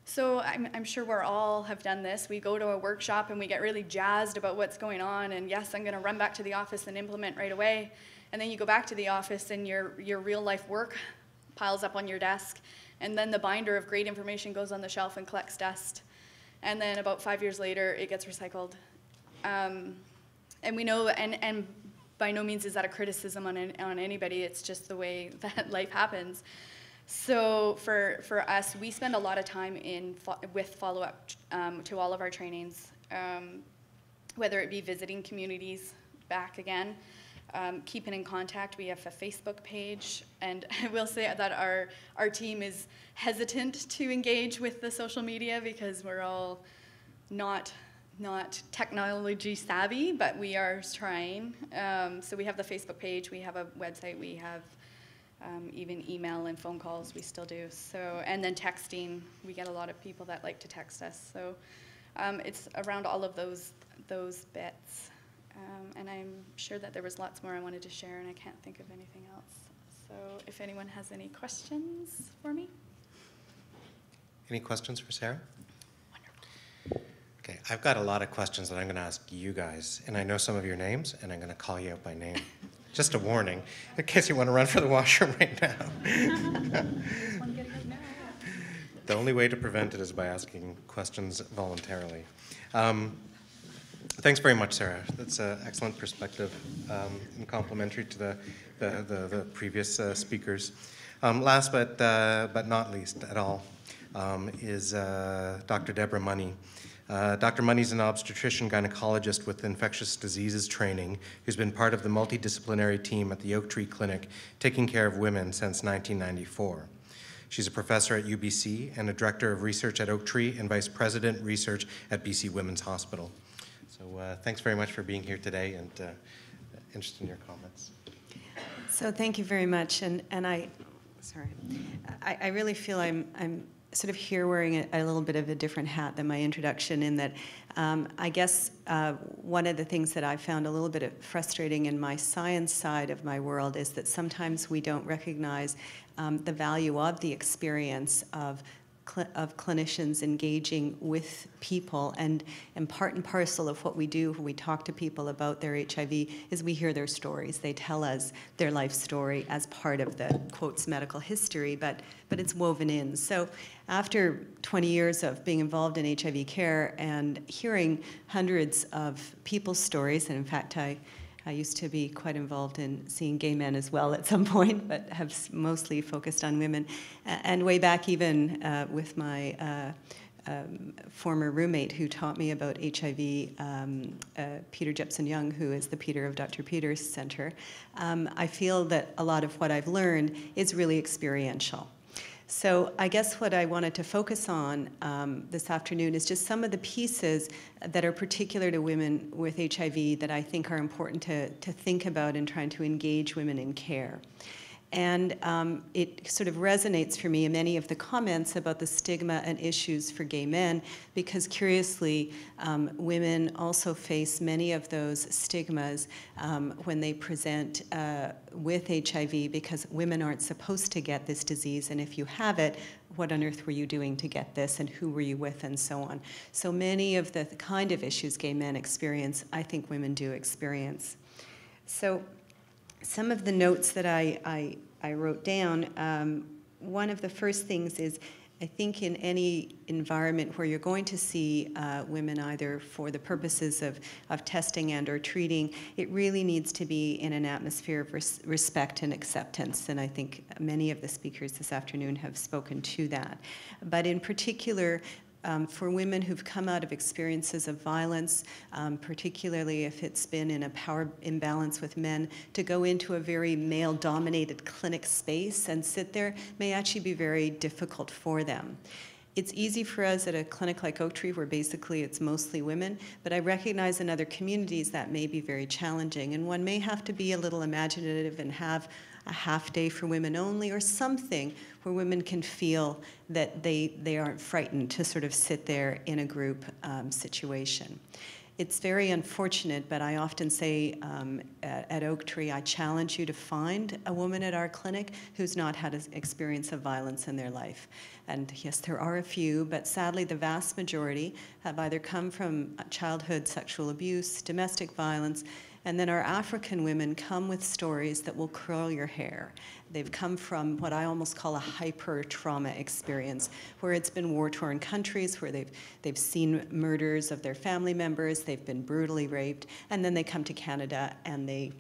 Speaker 7: So I'm sure we all have done this. We go to a workshop and we get really jazzed about what's going on, and yes, I'm going to run back to the office and implement right away. And then you go back to the office and your real life work piles up on your desk, and then the binder of great information goes on the shelf and collects dust. And then about 5 years later, it gets recycled. And we know, and by no means is that a criticism on anybody, it's just the way that life happens. So for us, we spend a lot of time with follow-up to all of our trainings, whether it be visiting communities back again, keeping in contact. We have a Facebook page, and I will say that our team is hesitant to engage with the social media because we're all not technology savvy, but we are trying. So we have the Facebook page, we have a website, we have even email and phone calls, we still do. So, and then texting, we get a lot of people that like to text us. So it's around all of those bits. And I'm sure that there was lots more I wanted to share, and I can't think of anything else. So if anyone has any questions for me.
Speaker 1: Any questions for Sarah? Okay, I've got a lot of questions that I'm going to ask you guys, and I know some of your names, and I'm going to call you out by name. Just a warning, in case you want to run for the washroom right now. The only way to prevent it is by asking questions voluntarily. Thanks very much, Sarah. That's an excellent perspective and complementary to the previous speakers. Last but not least at all is Dr. Deborah Money. Dr. Money's an obstetrician gynecologist with infectious diseases training who's been part of the multidisciplinary team at the Oak Tree Clinic taking care of women since 1994. She's a professor at UBC and a director of research at Oak Tree and vice president research at BC Women's Hospital. So thanks very much for being here today, and interested in your comments.
Speaker 8: So thank you very much, and I really feel I'm sort of here wearing a little bit of a different hat than my introduction, in that I guess one of the things that I found a little bit frustrating in my science side of my world is that sometimes we don't recognize the value of the experience of clinicians engaging with people, and part and parcel of what we do when we talk to people about their HIV is we hear their stories. They tell us their life story as part of the, quotes, medical history, but it's woven in. So after 20 years of being involved in HIV care and hearing hundreds of people's stories, and in fact I used to be quite involved in seeing gay men as well at some point, but have mostly focused on women. And way back even with my former roommate who taught me about HIV, Peter Jepson-Young, who is the Peter of Dr. Peter's Center, I feel that a lot of what I've learned is really experiential. So I guess what I wanted to focus on this afternoon is just some of the pieces that are particular to women with HIV that I think are important to think about in trying to engage women in care. And it sort of resonates for me in many of the comments about the stigma and issues for gay men, because curiously, women also face many of those stigmas when they present with HIV, because women aren't supposed to get this disease, and if you have it, what on earth were you doing to get this, and who were you with, and so on. So many of the kind of issues gay men experience, I think women do experience. So some of the notes that I wrote down, one of the first things is, I think in any environment where you're going to see women either for the purposes of testing and or treating, it really needs to be in an atmosphere of respect and acceptance. And I think many of the speakers this afternoon have spoken to that. But in particular, for women who've come out of experiences of violence, particularly if it's been in a power imbalance with men, to go into a very male-dominated clinic space and sit there may actually be very difficult for them. It's easy for us at a clinic like Oak Tree, where basically it's mostly women, but I recognize in other communities that may be very challenging, and one may have to be a little imaginative and have a half day for women only, or something where women can feel that they aren't frightened to sort of sit there in a group situation. It's very unfortunate, but I often say at Oak Tree, I challenge you to find a woman at our clinic who's not had an experience of violence in their life. And yes, there are a few, but sadly the vast majority have either come from childhood sexual abuse, domestic violence, and then our African women come with stories that will curl your hair. They've come from what I almost call a hyper-trauma experience, where it's been war-torn countries, where they've seen murders of their family members, they've been brutally raped, and then they come to Canada and they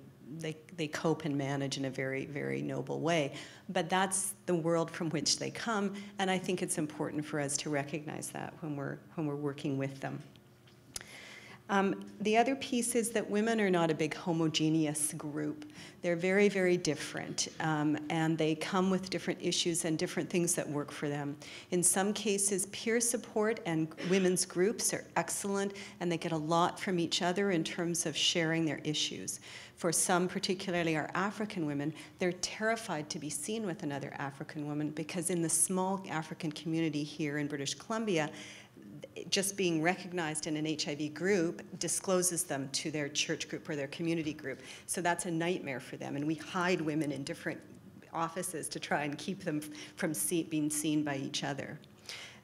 Speaker 8: cope and manage in a very, very noble way. But that's the world from which they come, and I think it's important for us to recognize that when we're working with them. The other piece is that women are not a big homogeneous group. They're very, very different, and they come with different issues and different things that work for them. In some cases, peer support and women's groups are excellent, and they get a lot from each other in terms of sharing their issues. For some, particularly our African women, they're terrified to be seen with another African woman, because in the small African community here in British Columbia, just being recognized in an HIV group discloses them to their church group or their community group. So that's a nightmare for them. And we hide women in different offices to try and keep them from being seen by each other.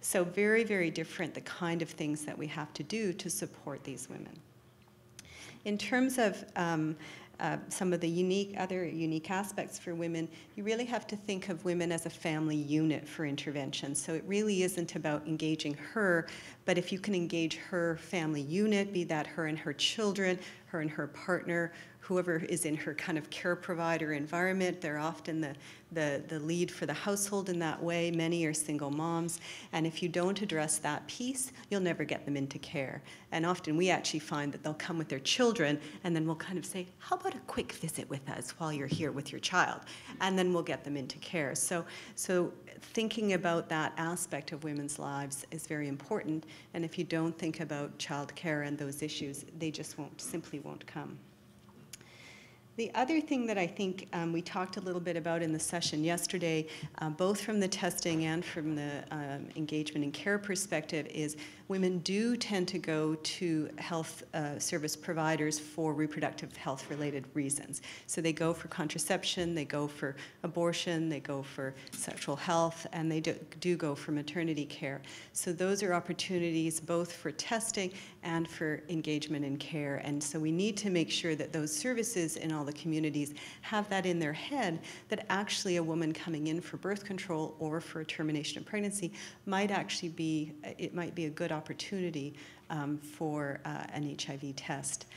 Speaker 8: So very, very different, the kind of things that we have to do to support these women. In terms of some of the other unique aspects for women, you really have to think of women as a family unit for intervention. So it really isn't about engaging her, but if you can engage her family unit, be that her and her children, her and her partner, whoever is in her kind of care provider environment, they're often the lead for the household in that way. Many are single moms, and if you don't address that piece, you'll never get them into care. And often we actually find that they'll come with their children, and then we'll kind of say, how about a quick visit with us while you're here with your child? And then we'll get them into care. So thinking about that aspect of women's lives is very important, and if you don't think about child care and those issues, they just simply won't come. The other thing that I think we talked a little bit about in the session yesterday, both from the testing and from the engagement and care perspective, is women do tend to go to health service providers for reproductive health related reasons. So they go for contraception, they go for abortion, they go for sexual health, and they do go for maternity care. So those are opportunities both for testing and for engagement in care. And so we need to make sure that those services in all the communities have that in their head, that actually a woman coming in for birth control or for a termination of pregnancy might actually be, it might be a good opportunity for an HIV test.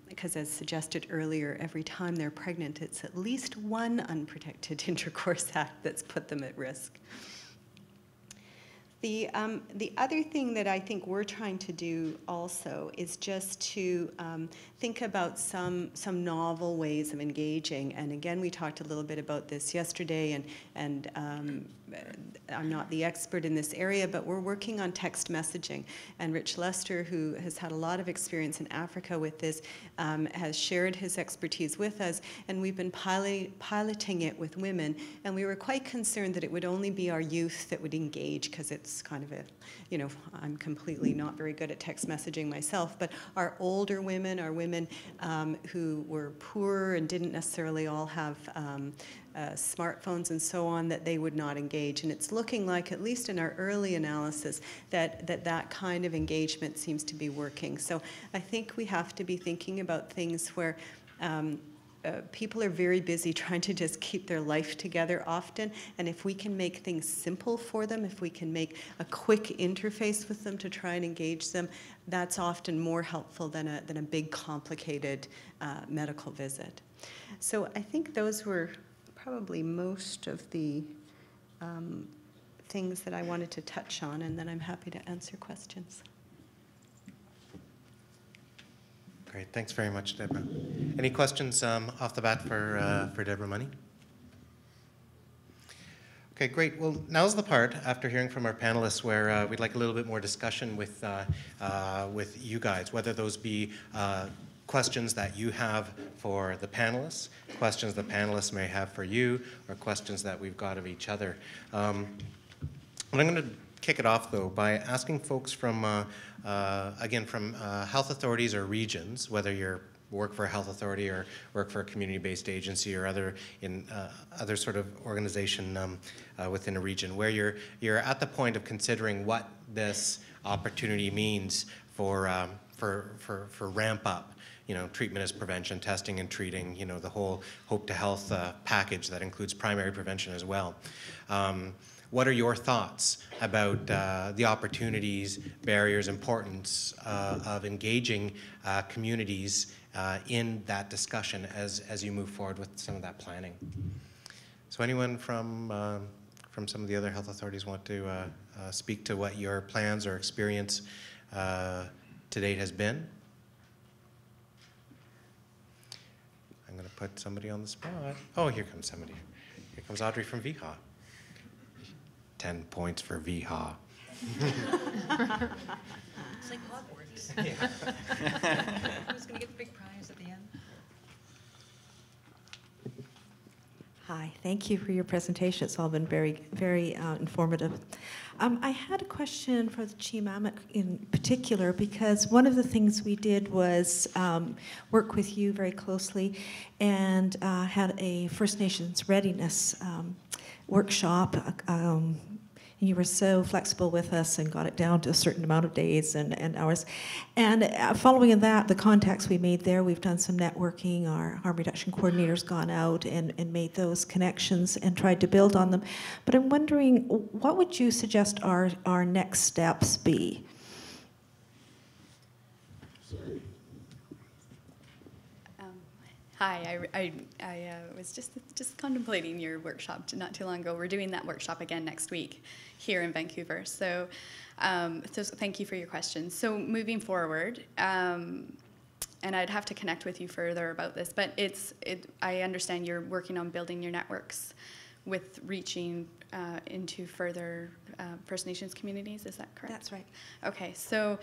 Speaker 8: Because as suggested earlier, every time they're pregnant, it's at least one unprotected intercourse act that's put them at risk. The other thing that I think we're trying to do also is just to think about some novel ways of engaging. And again, we talked a little bit about this yesterday, and I'm not the expert in this area, but we're working on text messaging. And Rich Lester, who has had a lot of experience in Africa with this, has shared his expertise with us, and we've been piloting it with women. And we were quite concerned that it would only be our youth that would engage, because it's kind of a, you know, I'm completely not very good at text messaging myself, but our older women, our women who were poor and didn't necessarily all have smartphones and so on, that they would not engage. And it's looking like, at least in our early analysis, that kind of engagement seems to be working. So I think we have to be thinking about things where people are very busy trying to just keep their life together often, and if we can make things simple for them, if we can make a quick interface with them to try and engage them, that's often more helpful than a big, complicated medical visit. So I think those were probably most of the things that I wanted to touch on, and then I'm happy to answer questions.
Speaker 1: Great, thanks very much, Deborah. Any questions off the bat for Deborah Money? Okay, great. Well, now's the part, after hearing from our panelists, where we'd like a little bit more discussion with you guys, whether those be questions that you have for the panelists, questions the panelists may have for you, or questions that we've got of each other. And I'm going to kick it off, though, by asking folks from, again, from health authorities or regions, whether you work for a health authority or work for a community-based agency or other sort of organization within a region, where you're at the point of considering what this opportunity means for ramp up. You know, treatment as prevention, testing and treating, you know, the whole Hope to Health package that includes primary prevention as well. What are your thoughts about the opportunities, barriers, importance of engaging communities in that discussion as you move forward with some of that planning? So anyone from some of the other health authorities want to speak to what your plans or experience to date has been? I'm going to put somebody on the spot. Oh, here comes somebody. Here comes Audrey from VHA. 10 points for VHA.
Speaker 2: It's like Hogwarts. Who's going to get the big prize at the end?
Speaker 9: Hi, thank you for your presentation. It's all been very, very informative. I had a question for the Chimamak in particular, because one of the things we did was work with you very closely and had a First Nations readiness workshop. You were so flexible with us and got it down to a certain amount of days and hours. And following that, the contacts we made there, we've done some networking. Our harm reduction coordinator's gone out and made those connections and tried to build on them. But I'm wondering, what would you suggest our next steps be?
Speaker 7: Hi, I was just contemplating your workshop not too long ago. We're doing that workshop again next week here in Vancouver. So, so thank you for your questions. So moving forward, and I'd have to connect with you further about this, but I understand you're working on building your networks with reaching into further First Nations communities. Is that correct?
Speaker 9: That's right.
Speaker 7: Okay, so.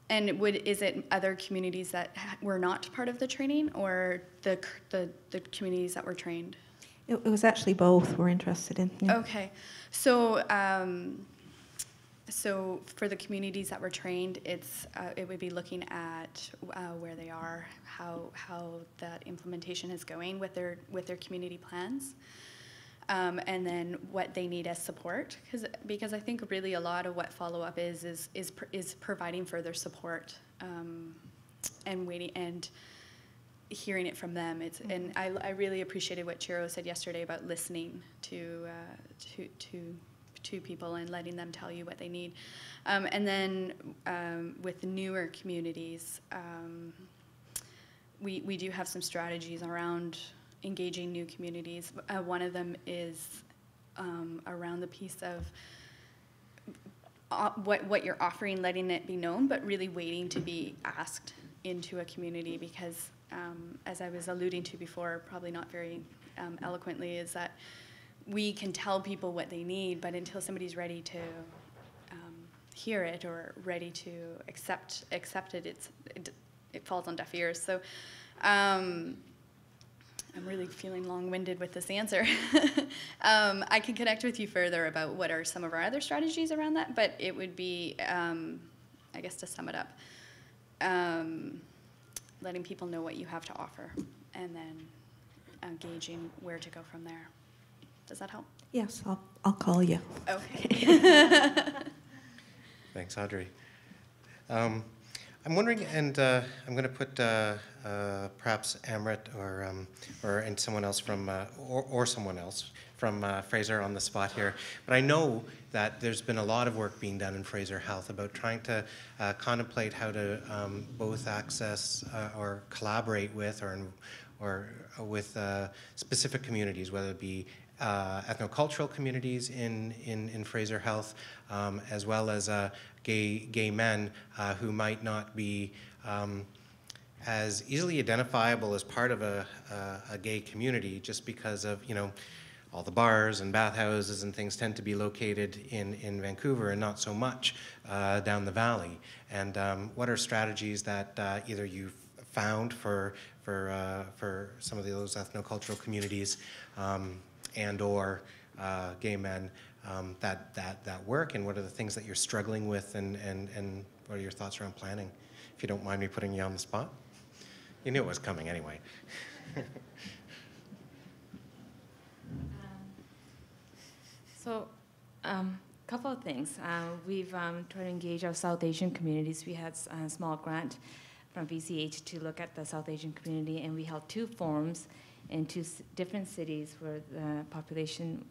Speaker 7: And is it other communities that were not part of the training, or the communities that were trained?
Speaker 9: It was actually both we're interested in. Yeah.
Speaker 7: Okay, so so for the communities that were trained, it would be looking at where they are, how that implementation is going with their community plans. And then what they need as support, because I think really a lot of what follow-up is providing further support and waiting and hearing it from them. And I really appreciated what Chiro said yesterday about listening to people and letting them tell you what they need. And then with the newer communities, we do have some strategies around engaging new communities. One of them is around the piece of what you're offering, letting it be known, but really waiting to be asked into a community, because as I was alluding to before, probably not very eloquently, is that we can tell people what they need, but until somebody's ready to hear it or ready to accept it, it falls on deaf ears. So I'm really feeling long-winded with this answer. I can connect with you further about what are some of our other strategies around that, but it would be, I guess to sum it up, letting people know what you have to offer, and then gauging where to go from there. Does that help?
Speaker 9: Yes, I'll call you.
Speaker 7: Okay.
Speaker 1: Thanks, Audrey. I'm wondering, and I'm going to put perhaps Amrit and someone else from or someone else from Fraser on the spot here. But I know that there's been a lot of work being done in Fraser Health about trying to contemplate how to both access or collaborate with or with specific communities, whether it be ethnocultural communities in Fraser Health, as well as gay men who might not be as easily identifiable as part of a gay community, just because of, you know, all the bars and bathhouses and things tend to be located in Vancouver and not so much down the valley. And what are strategies that either you've found for some of those ethnocultural communities and or gay men that work, and what are the things that you're struggling with, and what are your thoughts around planning? If you don't mind me putting you on the spot. You knew it was coming anyway.
Speaker 10: So, couple of things. We've tried to engage our South Asian communities. We had a small grant from VCH to look at the South Asian community, and we held 2 forums in 2 different cities where the population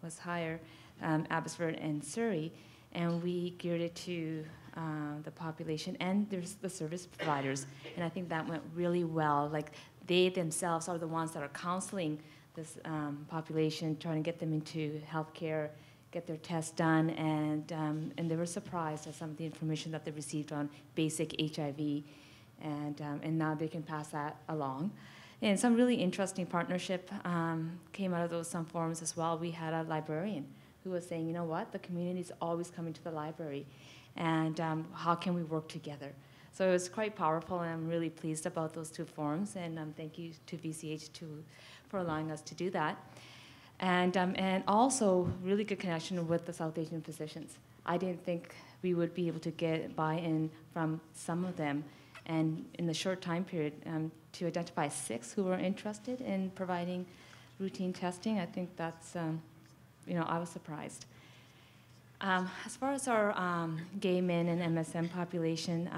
Speaker 10: was higher, Abbotsford and Surrey, and we geared it to the population and there's the service providers, and I think that went really well. Like, they themselves are the ones that are counseling this population, trying to get them into healthcare, get their tests done, and they were surprised at some of the information that they received on basic HIV, and now they can pass that along. And some really interesting partnership came out of some forums as well. We had a librarian who was saying, you know what, the community is always coming to the library, and how can we work together? So it was quite powerful, and I'm really pleased about those 2 forums, and thank you to VCH for allowing us to do that. And also really good connection with the South Asian physicians. I didn't think we would be able to get buy-in from some of them, and in the short time period, to identify 6 who were interested in providing routine testing, I think that's, I was surprised. As far as our gay men and MSM population,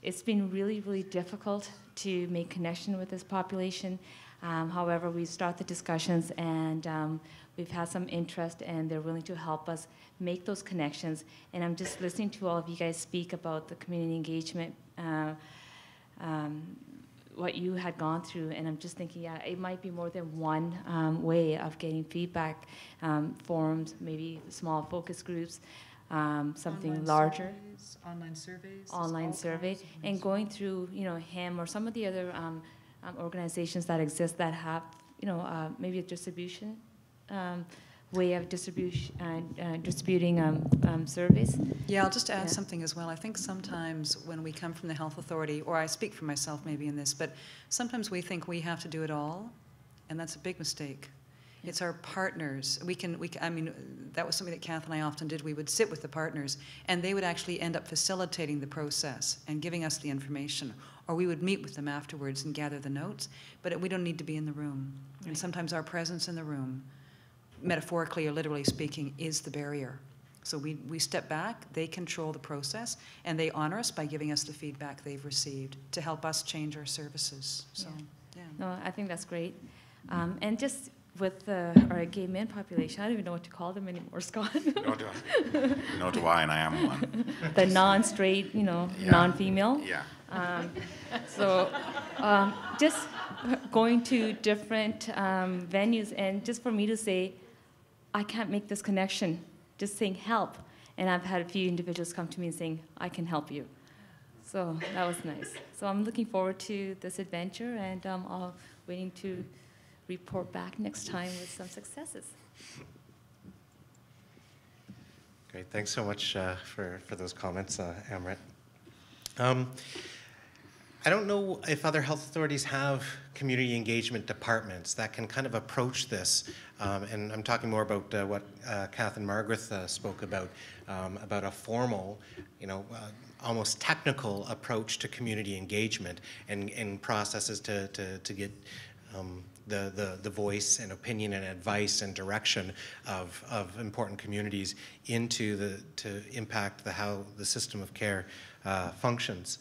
Speaker 10: it's been really, really difficult to make connection with this population. However, we start the discussions, and we've had some interest, and they're willing to help us make those connections. And I'm just listening to all of you guys speak about the community engagement, what you had gone through, and I'm just thinking, yeah, it might be more than one way of getting feedback, forums, maybe small focus groups, something
Speaker 2: Online
Speaker 10: larger.
Speaker 2: surveys,
Speaker 10: Online survey, and going through, HIM or some of the other organizations that exist that have, maybe a distribution way of distributing surveys.
Speaker 2: Yeah, I'll just add something as well. I think sometimes when we come from the health authority, or I speak for myself maybe in this, but sometimes we think we have to do it all, and that's a big mistake. Yeah. It's our partners. I mean, that was something that Kath and I often did. We would sit with the partners, and they would actually end up facilitating the process and giving us the information, or we would meet with them afterwards and gather the notes, but we don't need to be in the room. Right. And sometimes our presence in the room, metaphorically or literally speaking, is the barrier. So we step back, they control the process, and they honor us by giving us the feedback they've received to help us change our services. So, yeah.
Speaker 10: No, I think that's great. And just with our gay men population, I don't even know what to call them anymore, Scott.
Speaker 5: Nor do I, and I am one.
Speaker 10: The non-straight, non-female.
Speaker 5: Yeah.
Speaker 10: So just going to different venues, and just for me to say, I can't make this connection, just saying help. And I've had a few individuals come to me and saying, I can help you. So that was nice. So I'm looking forward to this adventure, and I'm waiting to report back next time with some successes.
Speaker 1: Great, thanks so much for those comments, Amrit. I don't know if other health authorities have community engagement departments that can kind of approach this, and I'm talking more about what Kath and Margreth spoke about a formal, almost technical approach to community engagement and processes to get the voice and opinion and advice and direction of important communities to impact how the system of care functions.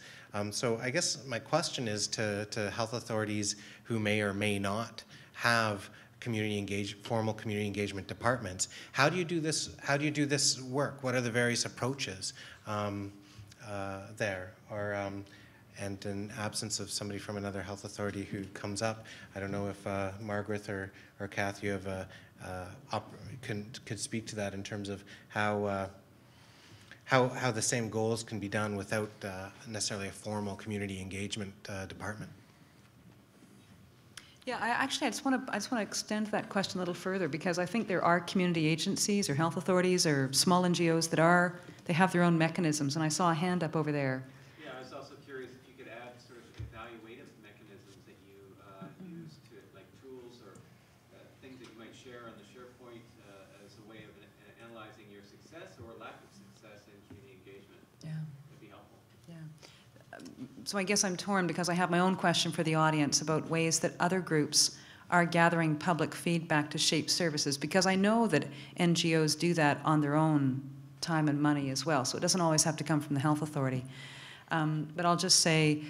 Speaker 1: So I guess my question is to health authorities who may or may not have formal community engagement departments. How do you do this? How do you do this work? What are the various approaches there? Or and in absence of somebody from another health authority who comes up, I don't know if Margreth or Kath, you have could speak to that in terms of how the same goals can be done without necessarily a formal community engagement department.
Speaker 2: Yeah, I just want to extend that question a little further, because I think there are community agencies or health authorities or small NGOs they have their own mechanisms, and I saw a hand up over there.
Speaker 3: Yeah, I was also curious if you could add sort of evaluative mechanisms that you use to, like tools or things that you might share on the SharePoint as a way of analyzing your success or lack of success in community engagement.
Speaker 2: Yeah.
Speaker 3: That'd be helpful.
Speaker 2: Yeah. So I guess I'm torn, because I have my own question for the audience about ways that other groups are gathering public feedback to shape services, because I know that NGOs do that on their own time and money as well, so it doesn't always have to come from the health authority. But I'll just say,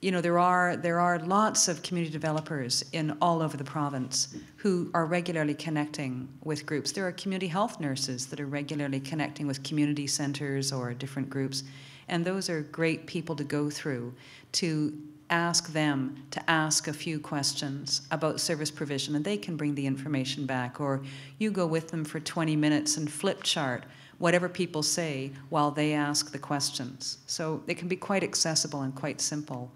Speaker 2: there are lots of community developers all over the province who are regularly connecting with groups. There are community health nurses that are regularly connecting with community centers or different groups, and those are great people to go through to ask them to ask a few questions about service provision, and they can bring the information back, or you go with them for 20 minutes and flip chart whatever people say while they ask the questions. So it can be quite accessible and quite simple.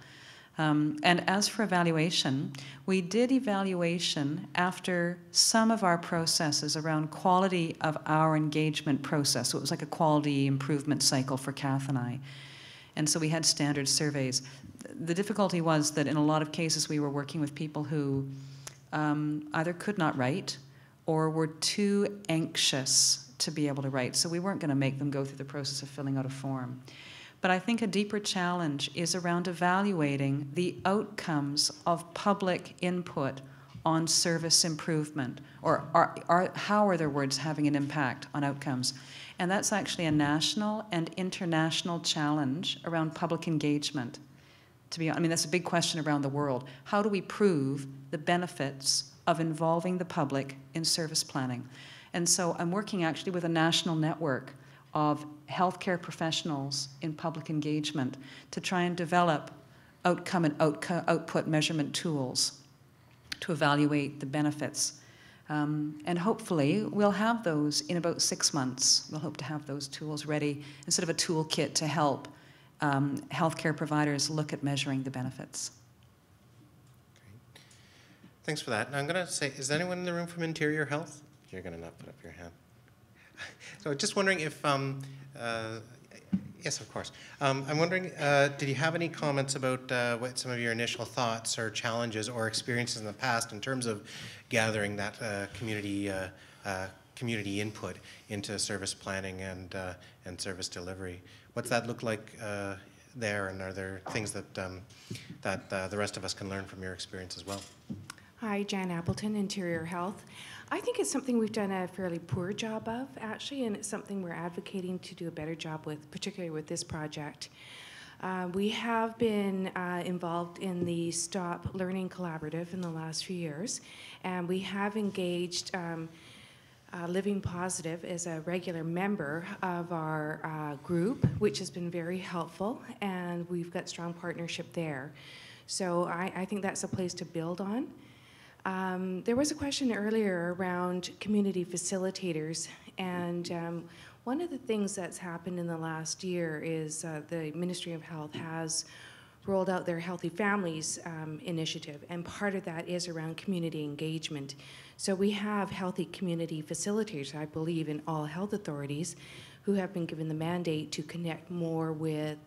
Speaker 2: And as for evaluation, we did evaluation after some of our processes around quality of our engagement process. So it was like a quality improvement cycle for Kath and I. And so we had standard surveys. The difficulty was that in a lot of cases we were working with people who either could not write or were too anxious to be able to write. So we weren't going to make them go through the process of filling out a form. But I think a deeper challenge is around evaluating the outcomes of public input on service improvement, or how are their words having an impact on outcomes. And that's actually a national and international challenge around public engagement. That's a big question around the world. How do we prove the benefits of involving the public in service planning? And so I'm working actually with a national network of healthcare professionals in public engagement to try and develop outcome and output measurement tools to evaluate the benefits. And hopefully we'll have those in about 6 months. We'll hope to have those tools ready instead of a toolkit to help healthcare providers look at measuring the benefits.
Speaker 1: Great. Thanks for that. Now I'm going to say, is anyone in the room from Interior Health? You're going to not put up your hand. So just wondering if, yes, of course. I'm wondering, did you have any comments about what some of your initial thoughts or challenges or experiences in the past in terms of gathering that community input into service planning and service delivery? What's that look like there, and are there things that the rest of us can learn from your experience as well?
Speaker 11: Hi, Jan Appleton, Interior Health. I think it's something we've done a fairly poor job of, actually, and it's something we're advocating to do a better job with, particularly with this project. We have been involved in the Stop Learning Collaborative in the last few years, and we have engaged Living Positive as a regular member of our group, which has been very helpful, and we've got strong partnership there. So I think that's a place to build on. There was a question earlier around community facilitators, and one of the things that's happened in the last year is the Ministry of Health has rolled out their Healthy Families initiative, and part of that is around community engagement. So we have healthy community facilitators, I believe, in all health authorities who have been given the mandate to connect more with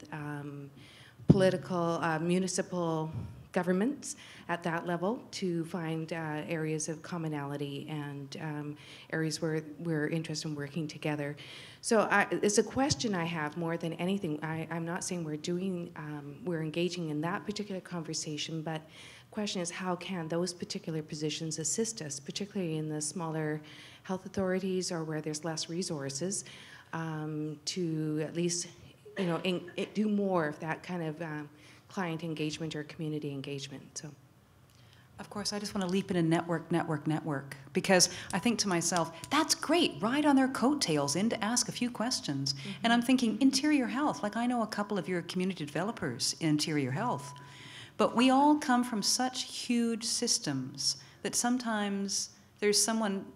Speaker 11: political, municipal governments at that level to find areas of commonality and areas where we're interested in working together. So it's a question I have more than anything. I'm not saying we're engaging in that particular conversation, but the question is how can those particular positions assist us, particularly in the smaller health authorities or where there's less resources, to at least do more of that kind of client engagement or community engagement. So,
Speaker 2: of course, I just want to leap in and network, because I think to myself, that's great, ride on their coattails in to ask a few questions. Mm-hmm. And I'm thinking interior health, like I know a couple of your community developers in interior health, but we all come from such huge systems that sometimes there's someone,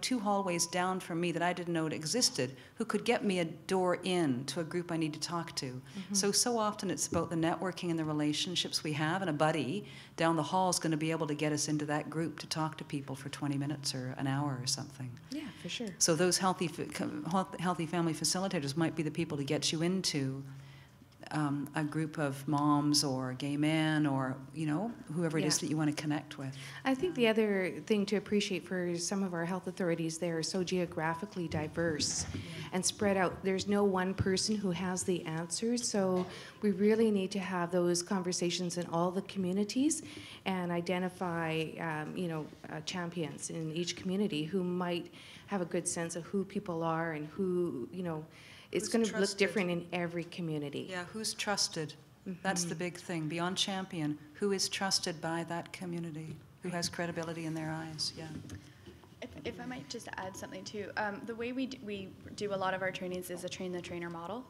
Speaker 2: 2 hallways down from me that I didn't know it existed who could get me a door in to a group I need to talk to. Mm-hmm. So often it's about the networking and the relationships we have, and a buddy down the hall is going to be able to get us into that group to talk to people for 20 minutes or an hour or something.
Speaker 11: Yeah, for sure.
Speaker 2: So those healthy family facilitators might be the people to get you into a group of moms or gay men or, whoever it is that you want to connect with.
Speaker 11: I think the other thing to appreciate for some of our health authorities, they're so geographically diverse and spread out. There's no one person who has the answers, so we really need to have those conversations in all the communities and identify, champions in each community who might have a good sense of who people are and who, it's going to look different in every community.
Speaker 2: Yeah, who's trusted? Mm-hmm. That's the big thing. Beyond champion, who is trusted by that community? Who has credibility in their eyes? Yeah.
Speaker 7: If I might just add something too, the way we do a lot of our trainings is a train-the-trainer model.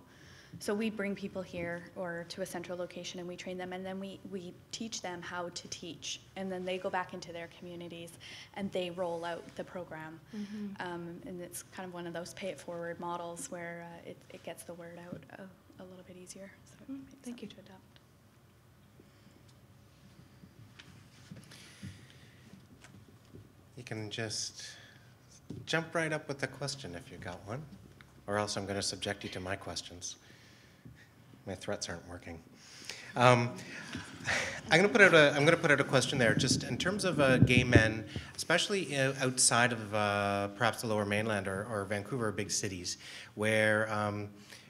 Speaker 7: So we bring people here or to a central location and we train them, and then we teach them how to teach, and then they go back into their communities and they roll out the program. Mm-hmm. And it's kind of one of those pay-it-forward models where it gets the word out a little bit easier. So
Speaker 11: thank you.
Speaker 7: To adopt.
Speaker 1: You can just jump right up with the question if you got one, or else I'm going to subject you to my questions. My threats aren't working. I'm going to put out a question there, just in terms of gay men, especially outside of perhaps the Lower Mainland or Vancouver, big cities, where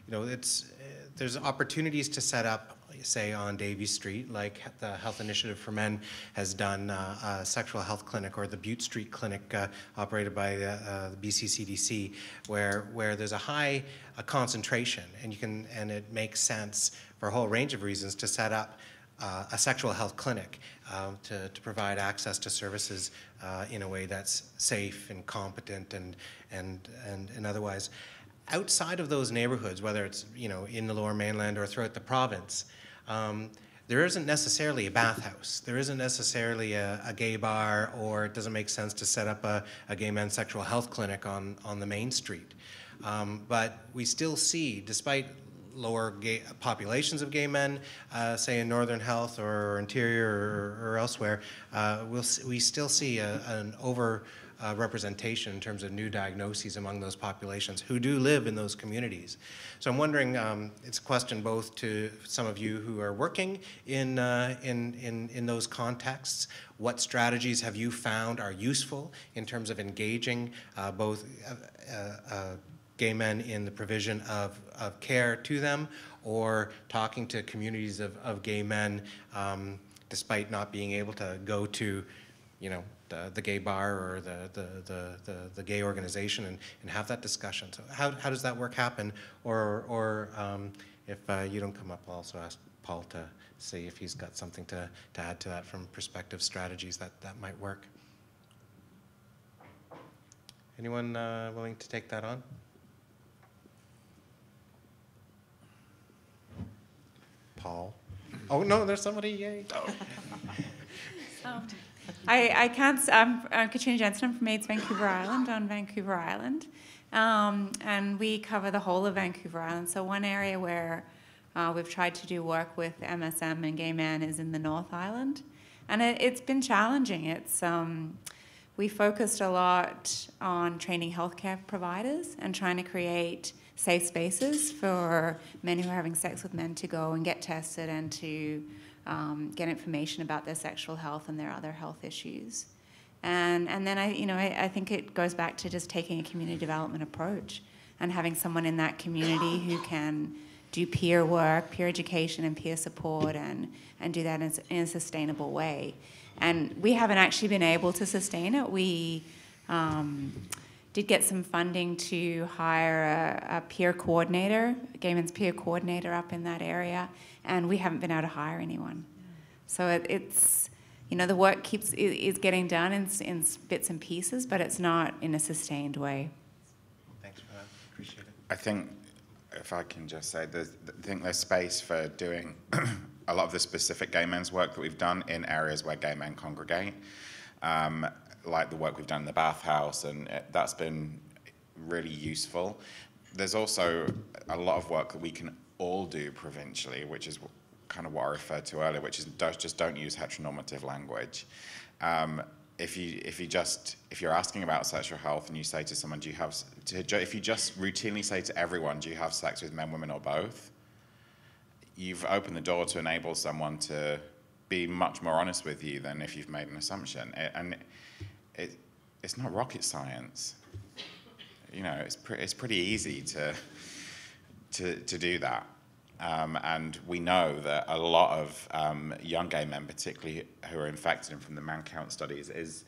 Speaker 1: there's opportunities to set up, say, on Davie Street, like the Health Initiative for Men has done a sexual health clinic, or the Butte Street Clinic operated by the BC CDC, where there's a high concentration, and it makes sense for a whole range of reasons to set up a sexual health clinic to provide access to services in a way that's safe and competent and otherwise. Outside of those neighborhoods, whether it's in the Lower Mainland or throughout the province, there isn't necessarily a bathhouse. There isn't necessarily a gay bar, or it doesn't make sense to set up a gay men's sexual health clinic on the main street. But we still see, despite lower gay populations of gay men, say in Northern Health or Interior or elsewhere, we still see an over representation in terms of new diagnoses among those populations who do live in those communities. So I'm wondering, it's a question both to some of you who are working in those contexts. What strategies have you found are useful in terms of engaging both gay men in the provision of care to them, or talking to communities of gay men despite not being able to go to, the gay bar or the gay organization and have that discussion. So how does that work happen? Or if you don't come up, I'll also ask Paul to see if he's got something to add to that from perspective strategies that might work. Anyone willing to take that on? Paul? Oh, no, there's somebody, yay.
Speaker 12: I can't. I'm Katrina Jensen. I'm from AIDS Vancouver Island on Vancouver Island, and we cover the whole of Vancouver Island. So one area where we've tried to do work with MSM and gay men is in the North Island, and it's been challenging. It's we focused a lot on training healthcare providers and trying to create safe spaces for men who are having sex with men to go and get tested and to get information about their sexual health and their other health issues. And then I think it goes back to just taking a community development approach and having someone in that community who can do peer work, peer education and peer support and do that in a sustainable way. And we haven't actually been able to sustain it. We did get some funding to hire a peer coordinator, a gay men's peer coordinator up in that area, and we haven't been able to hire anyone. So it's, the work is getting done in bits and pieces, but it's not in a sustained way.
Speaker 1: Thanks for that. Appreciate it.
Speaker 5: I think, if I can just say, I think there's space for doing a lot of the specific gay men's work that we've done in areas where gay men congregate, like the work we've done in the bathhouse, and that's been really useful. There's also a lot of work that we can all do provincially, which is kind of what I referred to earlier, which is just don't use heteronormative language. If you're asking about sexual health and you say to someone, if you just routinely say to everyone, do you have sex with men, women, or both? You've opened the door to enable someone to be much more honest with you than if you've made an assumption. It's not rocket science. It's pretty easy to do that. And we know that a lot of young gay men, particularly who are infected, and from the man count studies, is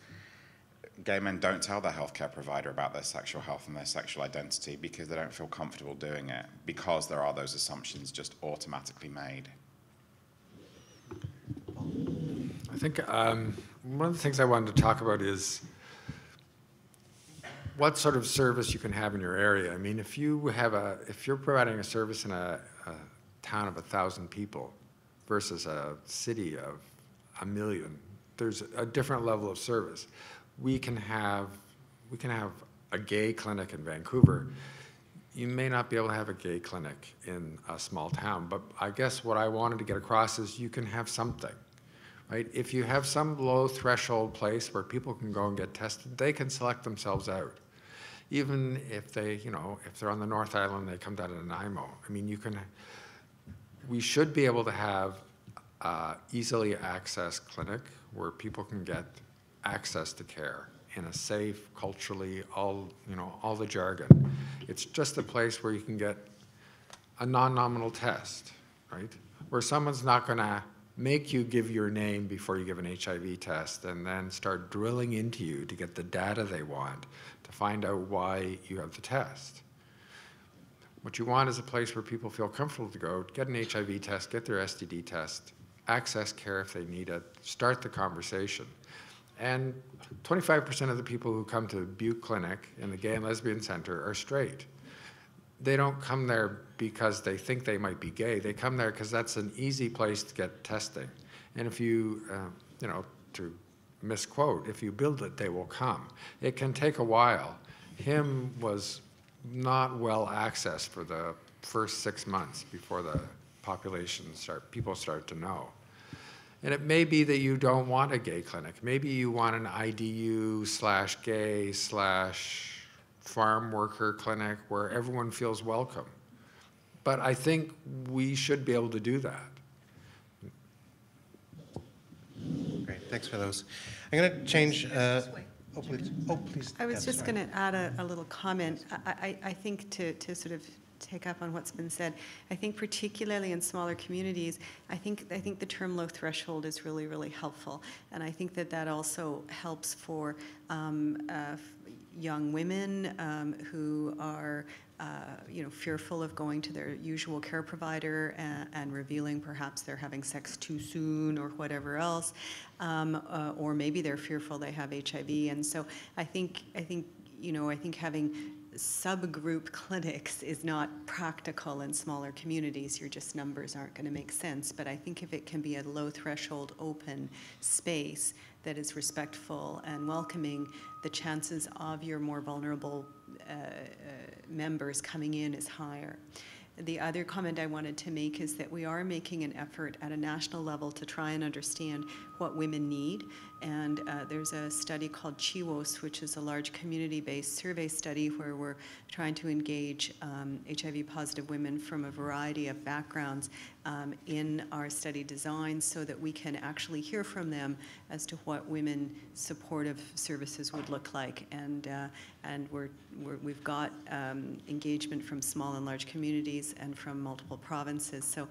Speaker 5: gay men don't tell their healthcare provider about their sexual health and their sexual identity because they don't feel comfortable doing it, because there are those assumptions just automatically made.
Speaker 6: I think one of the things I wanted to talk about is what sort of service you can have in your area. I mean, if you're providing a service in a town of 1,000 people versus a city of 1 million, there's a different level of service. We can have a gay clinic in Vancouver. You may not be able to have a gay clinic in a small town, but I guess what I wanted to get across is you can have something, right? If you have some low threshold place where people can go and get tested, they can select themselves out. Even if they, if they're on the North Island, they come down to Nanaimo. I mean, we should be able to have easily accessed clinic where people can get access to care in a safe, culturally, all the jargon. It's just a place where you can get a non-nominal test, right? Where someone's not going to make you give your name before you give an HIV test and then start drilling into you to get the data they want to find out why you have the test. What you want is a place where people feel comfortable to go, get an HIV test, get their STD test, access care if they need it, start the conversation. And 25% of the people who come to Butte Clinic in the Gay and Lesbian Center are straight. They don't come there because they think they might be gay. They come there because that's an easy place to get testing. And if you, to misquote, if you build it, they will come. It can take a while. Him was not well accessed for the first 6 months before the people start to know. And it may be that you don't want a gay clinic. Maybe you want an IDU/gay/farm worker clinic where everyone feels welcome. But I think we should be able to do that.
Speaker 1: Great, thanks for those. I'm going to change. Oh, please.
Speaker 8: I was just going to add a little comment. I think to sort of take up on what's been said, I think particularly in smaller communities, I think the term low threshold is really, really helpful. And I think that also helps for young women who are fearful of going to their usual care provider and revealing perhaps they're having sex too soon or whatever else, or maybe they're fearful they have HIV. And so I think having subgroup clinics is not practical in smaller communities. Your just numbers aren't going to make sense. But I think if it can be a low threshold open space that is respectful and welcoming, the chances of your more vulnerable members coming in is higher. The other comment I wanted to make is that we are making an effort at a national level to try and understand what women need. And there's a study called CHIWOS, which is a large community-based survey study where we're trying to engage HIV-positive women from a variety of backgrounds in our study design so that we can actually hear from them as to what women supportive services would look like. And we've got engagement from small and large communities and from multiple provinces. So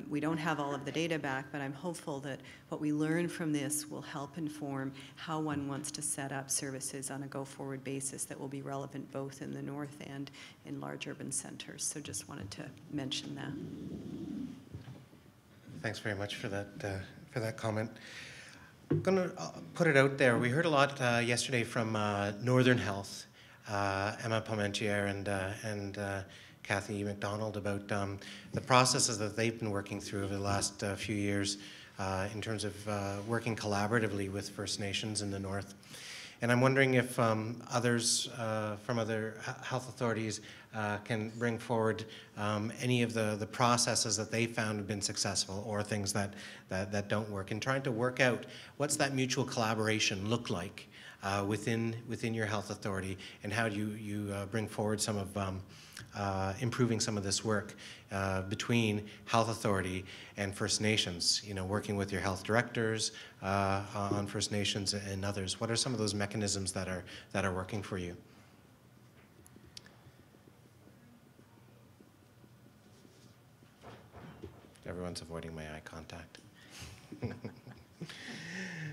Speaker 8: we don't have all of the data back, but I'm hopeful that what we learn from this will help inform how one wants to set up services on a go-forward basis that will be relevant both in the north and in large urban centers. So just wanted to mention that.
Speaker 1: Thanks very much for that comment. I'm going to put it out there. We heard a lot yesterday from Northern Health, Emma Parmentier and Kathy McDonald about the processes that they've been working through over the last few years in terms of working collaboratively with First Nations in the north. And I'm wondering if others from other health authorities can bring forward any of the processes that they found have been successful or things that don't work, and trying to work out what's that mutual collaboration look like within your health authority, and how do you bring forward some of improving some of this work between health authority and First Nations, working with your health directors on First Nations and others. What are some of those mechanisms that are working for you? Everyone's avoiding my eye contact.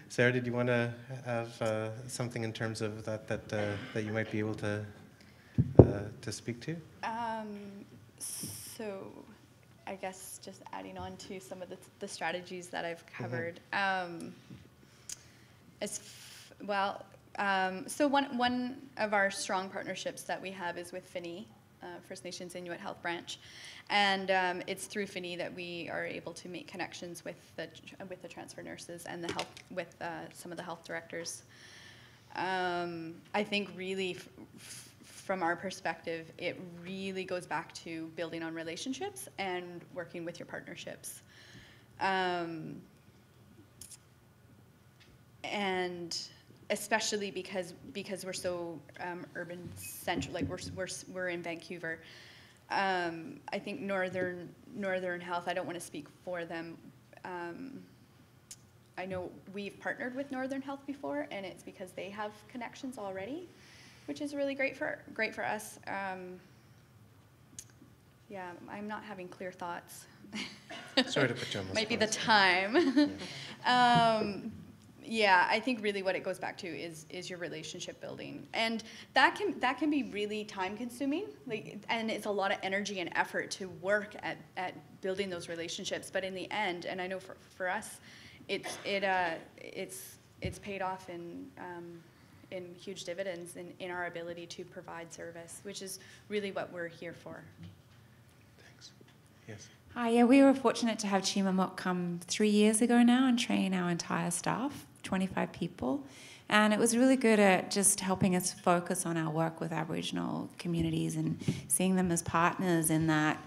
Speaker 1: Sarah, did you want to have something in terms of that you might be able to speak to?
Speaker 7: So I guess just adding on to some of the strategies that I've covered. So one of our strong partnerships that we have is with FINI, First Nations Inuit Health Branch, and it's through FINI that we are able to make connections with the transfer nurses and with some of the health directors. I think really from our perspective, it really goes back to building on relationships and working with your partnerships. And especially because we're so urban central, like we're in Vancouver. I think Northern Health, I don't want to speak for them. I know we've partnered with Northern Health before, and it's because they have connections already, which is really great for us. Yeah, I'm not having clear thoughts.
Speaker 1: Sorry to put you on the
Speaker 7: Might be
Speaker 1: spot.
Speaker 7: the time.
Speaker 1: Yeah.
Speaker 7: Yeah, I think really what it goes back to is your relationship building, and that can be really time consuming. And it's a lot of energy and effort to work at building those relationships. But in the end, and I know for us, it's paid off in huge dividends in our ability to provide service, which is really what we're here for.
Speaker 1: Thanks. Yes.
Speaker 12: Hi, yeah, we were fortunate to have Chimamok come 3 years ago now and train our entire staff, 25 people. And it was really good at just helping us focus on our work with Aboriginal communities and seeing them as partners in that,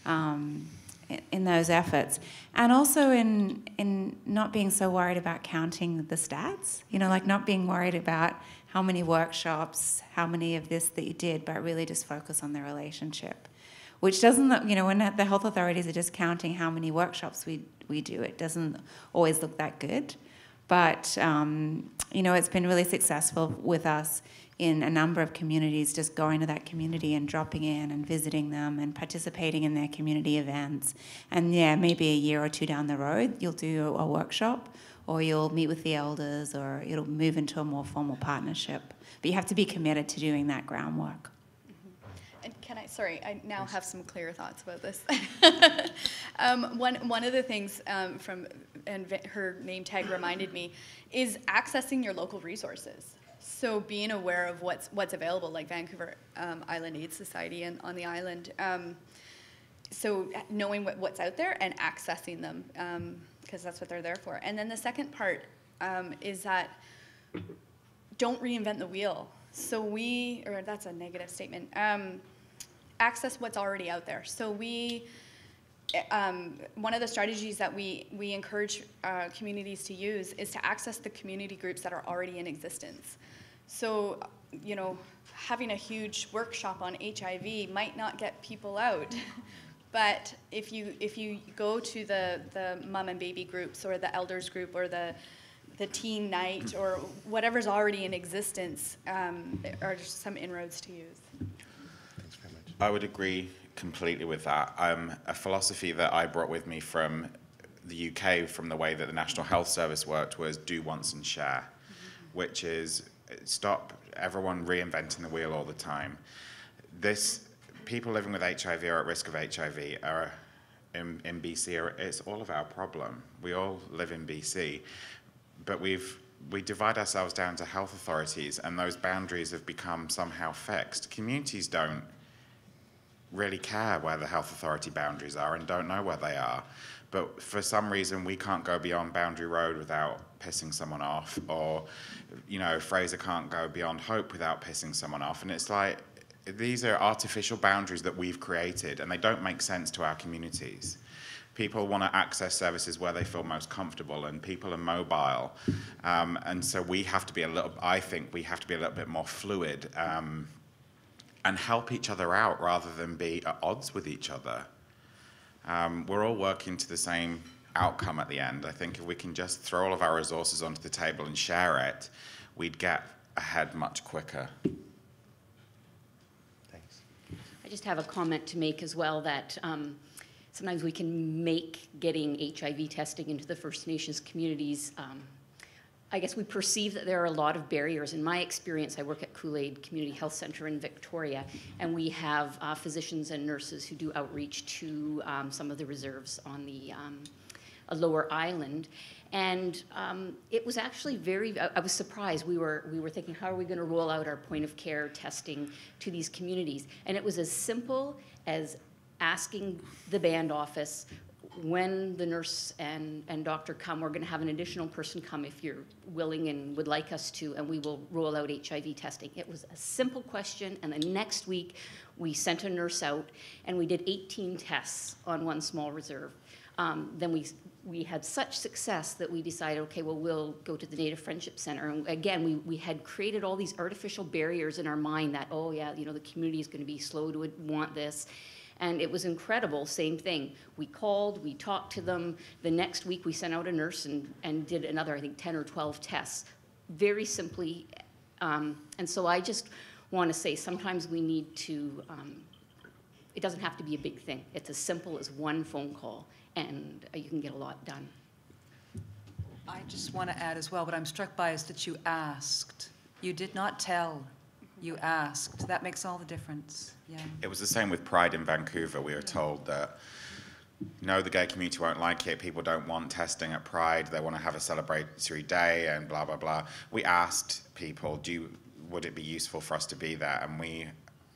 Speaker 12: in those efforts. And also in not being so worried about counting the stats, like not being worried about how many workshops, how many of this that you did, but really just focus on the relationship. Which doesn't, when the health authorities are just counting how many workshops we do, it doesn't always look that good. But, it's been really successful with us in a number of communities, just going to that community and dropping in and visiting them and participating in their community events. And yeah, maybe a year or two down the road, you'll do a workshop, or you'll meet with the elders, or it'll move into a more formal partnership. But you have to be committed to doing that groundwork.
Speaker 7: And I now have some clear thoughts about this. One of the things and her name tag reminded me is accessing your local resources. So being aware of what's available, like Vancouver Island Aid Society and on the island, so knowing what's out there and accessing them, because that's what they're there for. And then the second part is that don't reinvent the wheel. So that's a negative statement, access what's already out there. So one of the strategies that we encourage communities to use is to access the community groups that are already in existence. So, you know, having a huge workshop on HIV might not get people out, but if you go to the mom and baby groups or the elders group or the teen night or whatever's already in existence, are just some inroads to use.
Speaker 1: Thanks very much.
Speaker 5: I would agree completely with that. A philosophy that I brought with me from the UK, from the way that the National Health Service worked, was do once and share, which is stop everyone reinventing the wheel all the time. People living with HIV or at risk of HIV are in BC, it's all of our problem. We all live in BC, but we divide ourselves down to health authorities, and those boundaries have become somehow fixed. Communities don't really care where the health authority boundaries are and don't know where they are. But for some reason, we can't go beyond Boundary Road without pissing someone off, or, you know, Fraser can't go beyond Hope without pissing someone off. And it's like, these are artificial boundaries that we've created, and they don't make sense to our communities. People want to access services where they feel most comfortable, and people are mobile. And so we have to be I think we have to be a little bit more fluid, and help each other out rather than be at odds with each other. We're all working to the same outcome at the end. I think if we can just throw all of our resources onto the table and share it, we'd get ahead much quicker.
Speaker 1: Thanks.
Speaker 13: I just have a comment to make as well that sometimes we can make getting HIV testing into the First Nations communities, I guess we perceive that there are a lot of barriers. In my experience, I work at Kool-Aid Community Health Center in Victoria, and we have physicians and nurses who do outreach to some of the reserves on the lower island. And it was actually I was surprised. We were thinking, how are we going to roll out our point of care testing to these communities? And it was as simple as asking the band office, when the nurse and doctor come, we're going to have an additional person come if you're willing and would like us to, and we will roll out HIV testing. It was a simple question, and the next week we sent a nurse out, and we did 18 tests on one small reserve. Then we had such success that we decided, okay, well, we'll go to the Native Friendship Center. And again, we had created all these artificial barriers in our mind that, oh yeah, you know, the community is going to be slow to want this. And it was incredible, same thing. We called, we talked to them. The next week we sent out a nurse and did another, I think, 10 or 12 tests, very simply. And so I just want to say sometimes we need to, it doesn't have to be a big thing. It's as simple as one phone call, and you can get a lot done.
Speaker 2: I just want to add as well, what I'm struck by is that you asked. You did not tell. You asked. That makes all the difference. Yeah.
Speaker 5: It was the same with Pride in Vancouver. We were told that, no, the gay community won't like it. People don't want testing at Pride. They want to have a celebratory day and blah, blah, blah. We asked people, would it be useful for us to be there?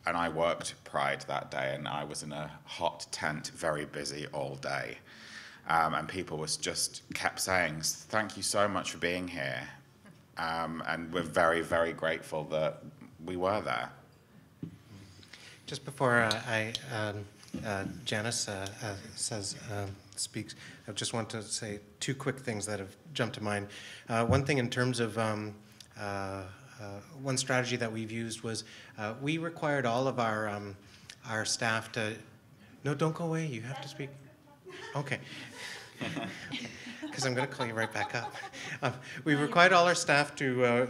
Speaker 5: And I worked Pride that day, and I was in a hot tent, very busy all day. And people just kept saying, thank you so much for being here. And we're very, very grateful that we were there.
Speaker 1: Just before Janice speaks, I just want to say two quick things that have jumped to mind. One thing in terms of one strategy that we've used was we required all of our staff to, no, don't go away, you have to speak. Okay. Because I'm going to call you right back up. We required all our staff to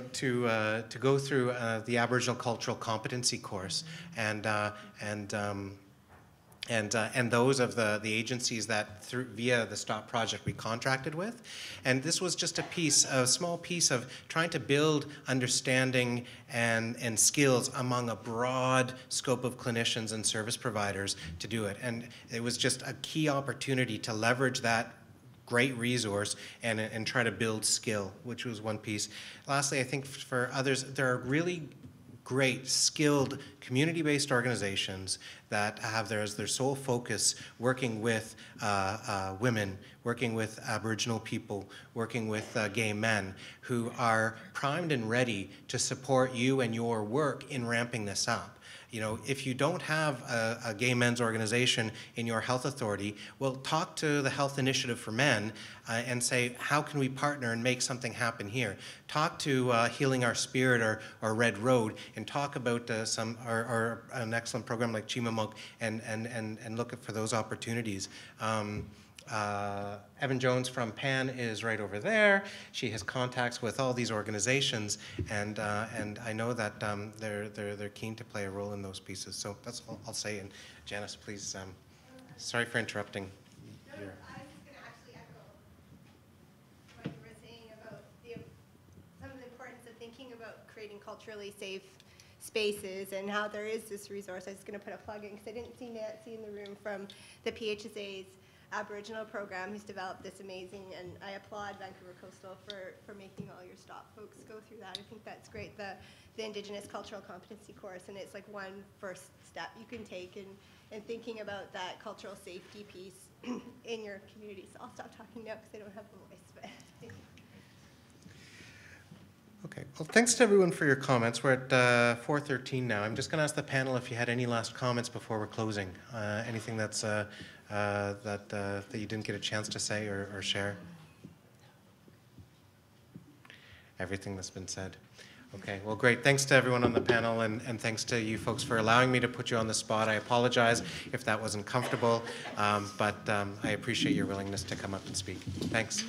Speaker 1: go through the Aboriginal Cultural Competency course, and those of the agencies that via the STOP project we contracted with. And this was just a small piece of trying to build understanding and skills among a broad scope of clinicians and service providers to do it. And it was just a key opportunity to leverage that great resource and try to build skill, which was one piece. Lastly, I think for others, there are really great, skilled, community-based organizations that have as their sole focus working with women, working with Aboriginal people, working with gay men, who are primed and ready to support you and your work in ramping this up. You know, if you don't have a gay men's organization in your health authority, well, talk to the Health Initiative for Men and say, how can we partner and make something happen here? Talk to Healing Our Spirit or Red Road and talk about or an excellent program like Chimamok and look for those opportunities. Evan Jones from PAN is right over there. She has contacts with all these organizations, and I know that they're keen to play a role in those pieces. So that's all I'll say. And Janice, please, sorry for interrupting.
Speaker 14: I was just going to actually echo what you were saying about some of the importance of thinking about creating culturally safe spaces and how there is this resource. I was going to put a plug in because I didn't see Nancy in the room from the PHSA's Aboriginal program who's developed this amazing, and I applaud Vancouver Coastal for making all your stop folks go through that. I think that's great, the Indigenous Cultural Competency course, and it's like one first step you can take in thinking about that cultural safety piece in your community. So I'll stop talking now because I don't have the voice, but thank you.
Speaker 1: Okay, well, thanks to everyone for your comments. We're at 4:13 now. I'm just going to ask the panel if you had any last comments before we're closing. Anything that's that you didn't get a chance to say or share? Everything that's been said. Okay, well, great. Thanks to everyone on the panel, and thanks to you folks for allowing me to put you on the spot. I apologize if that wasn't comfortable, but I appreciate your willingness to come up and speak. Thanks.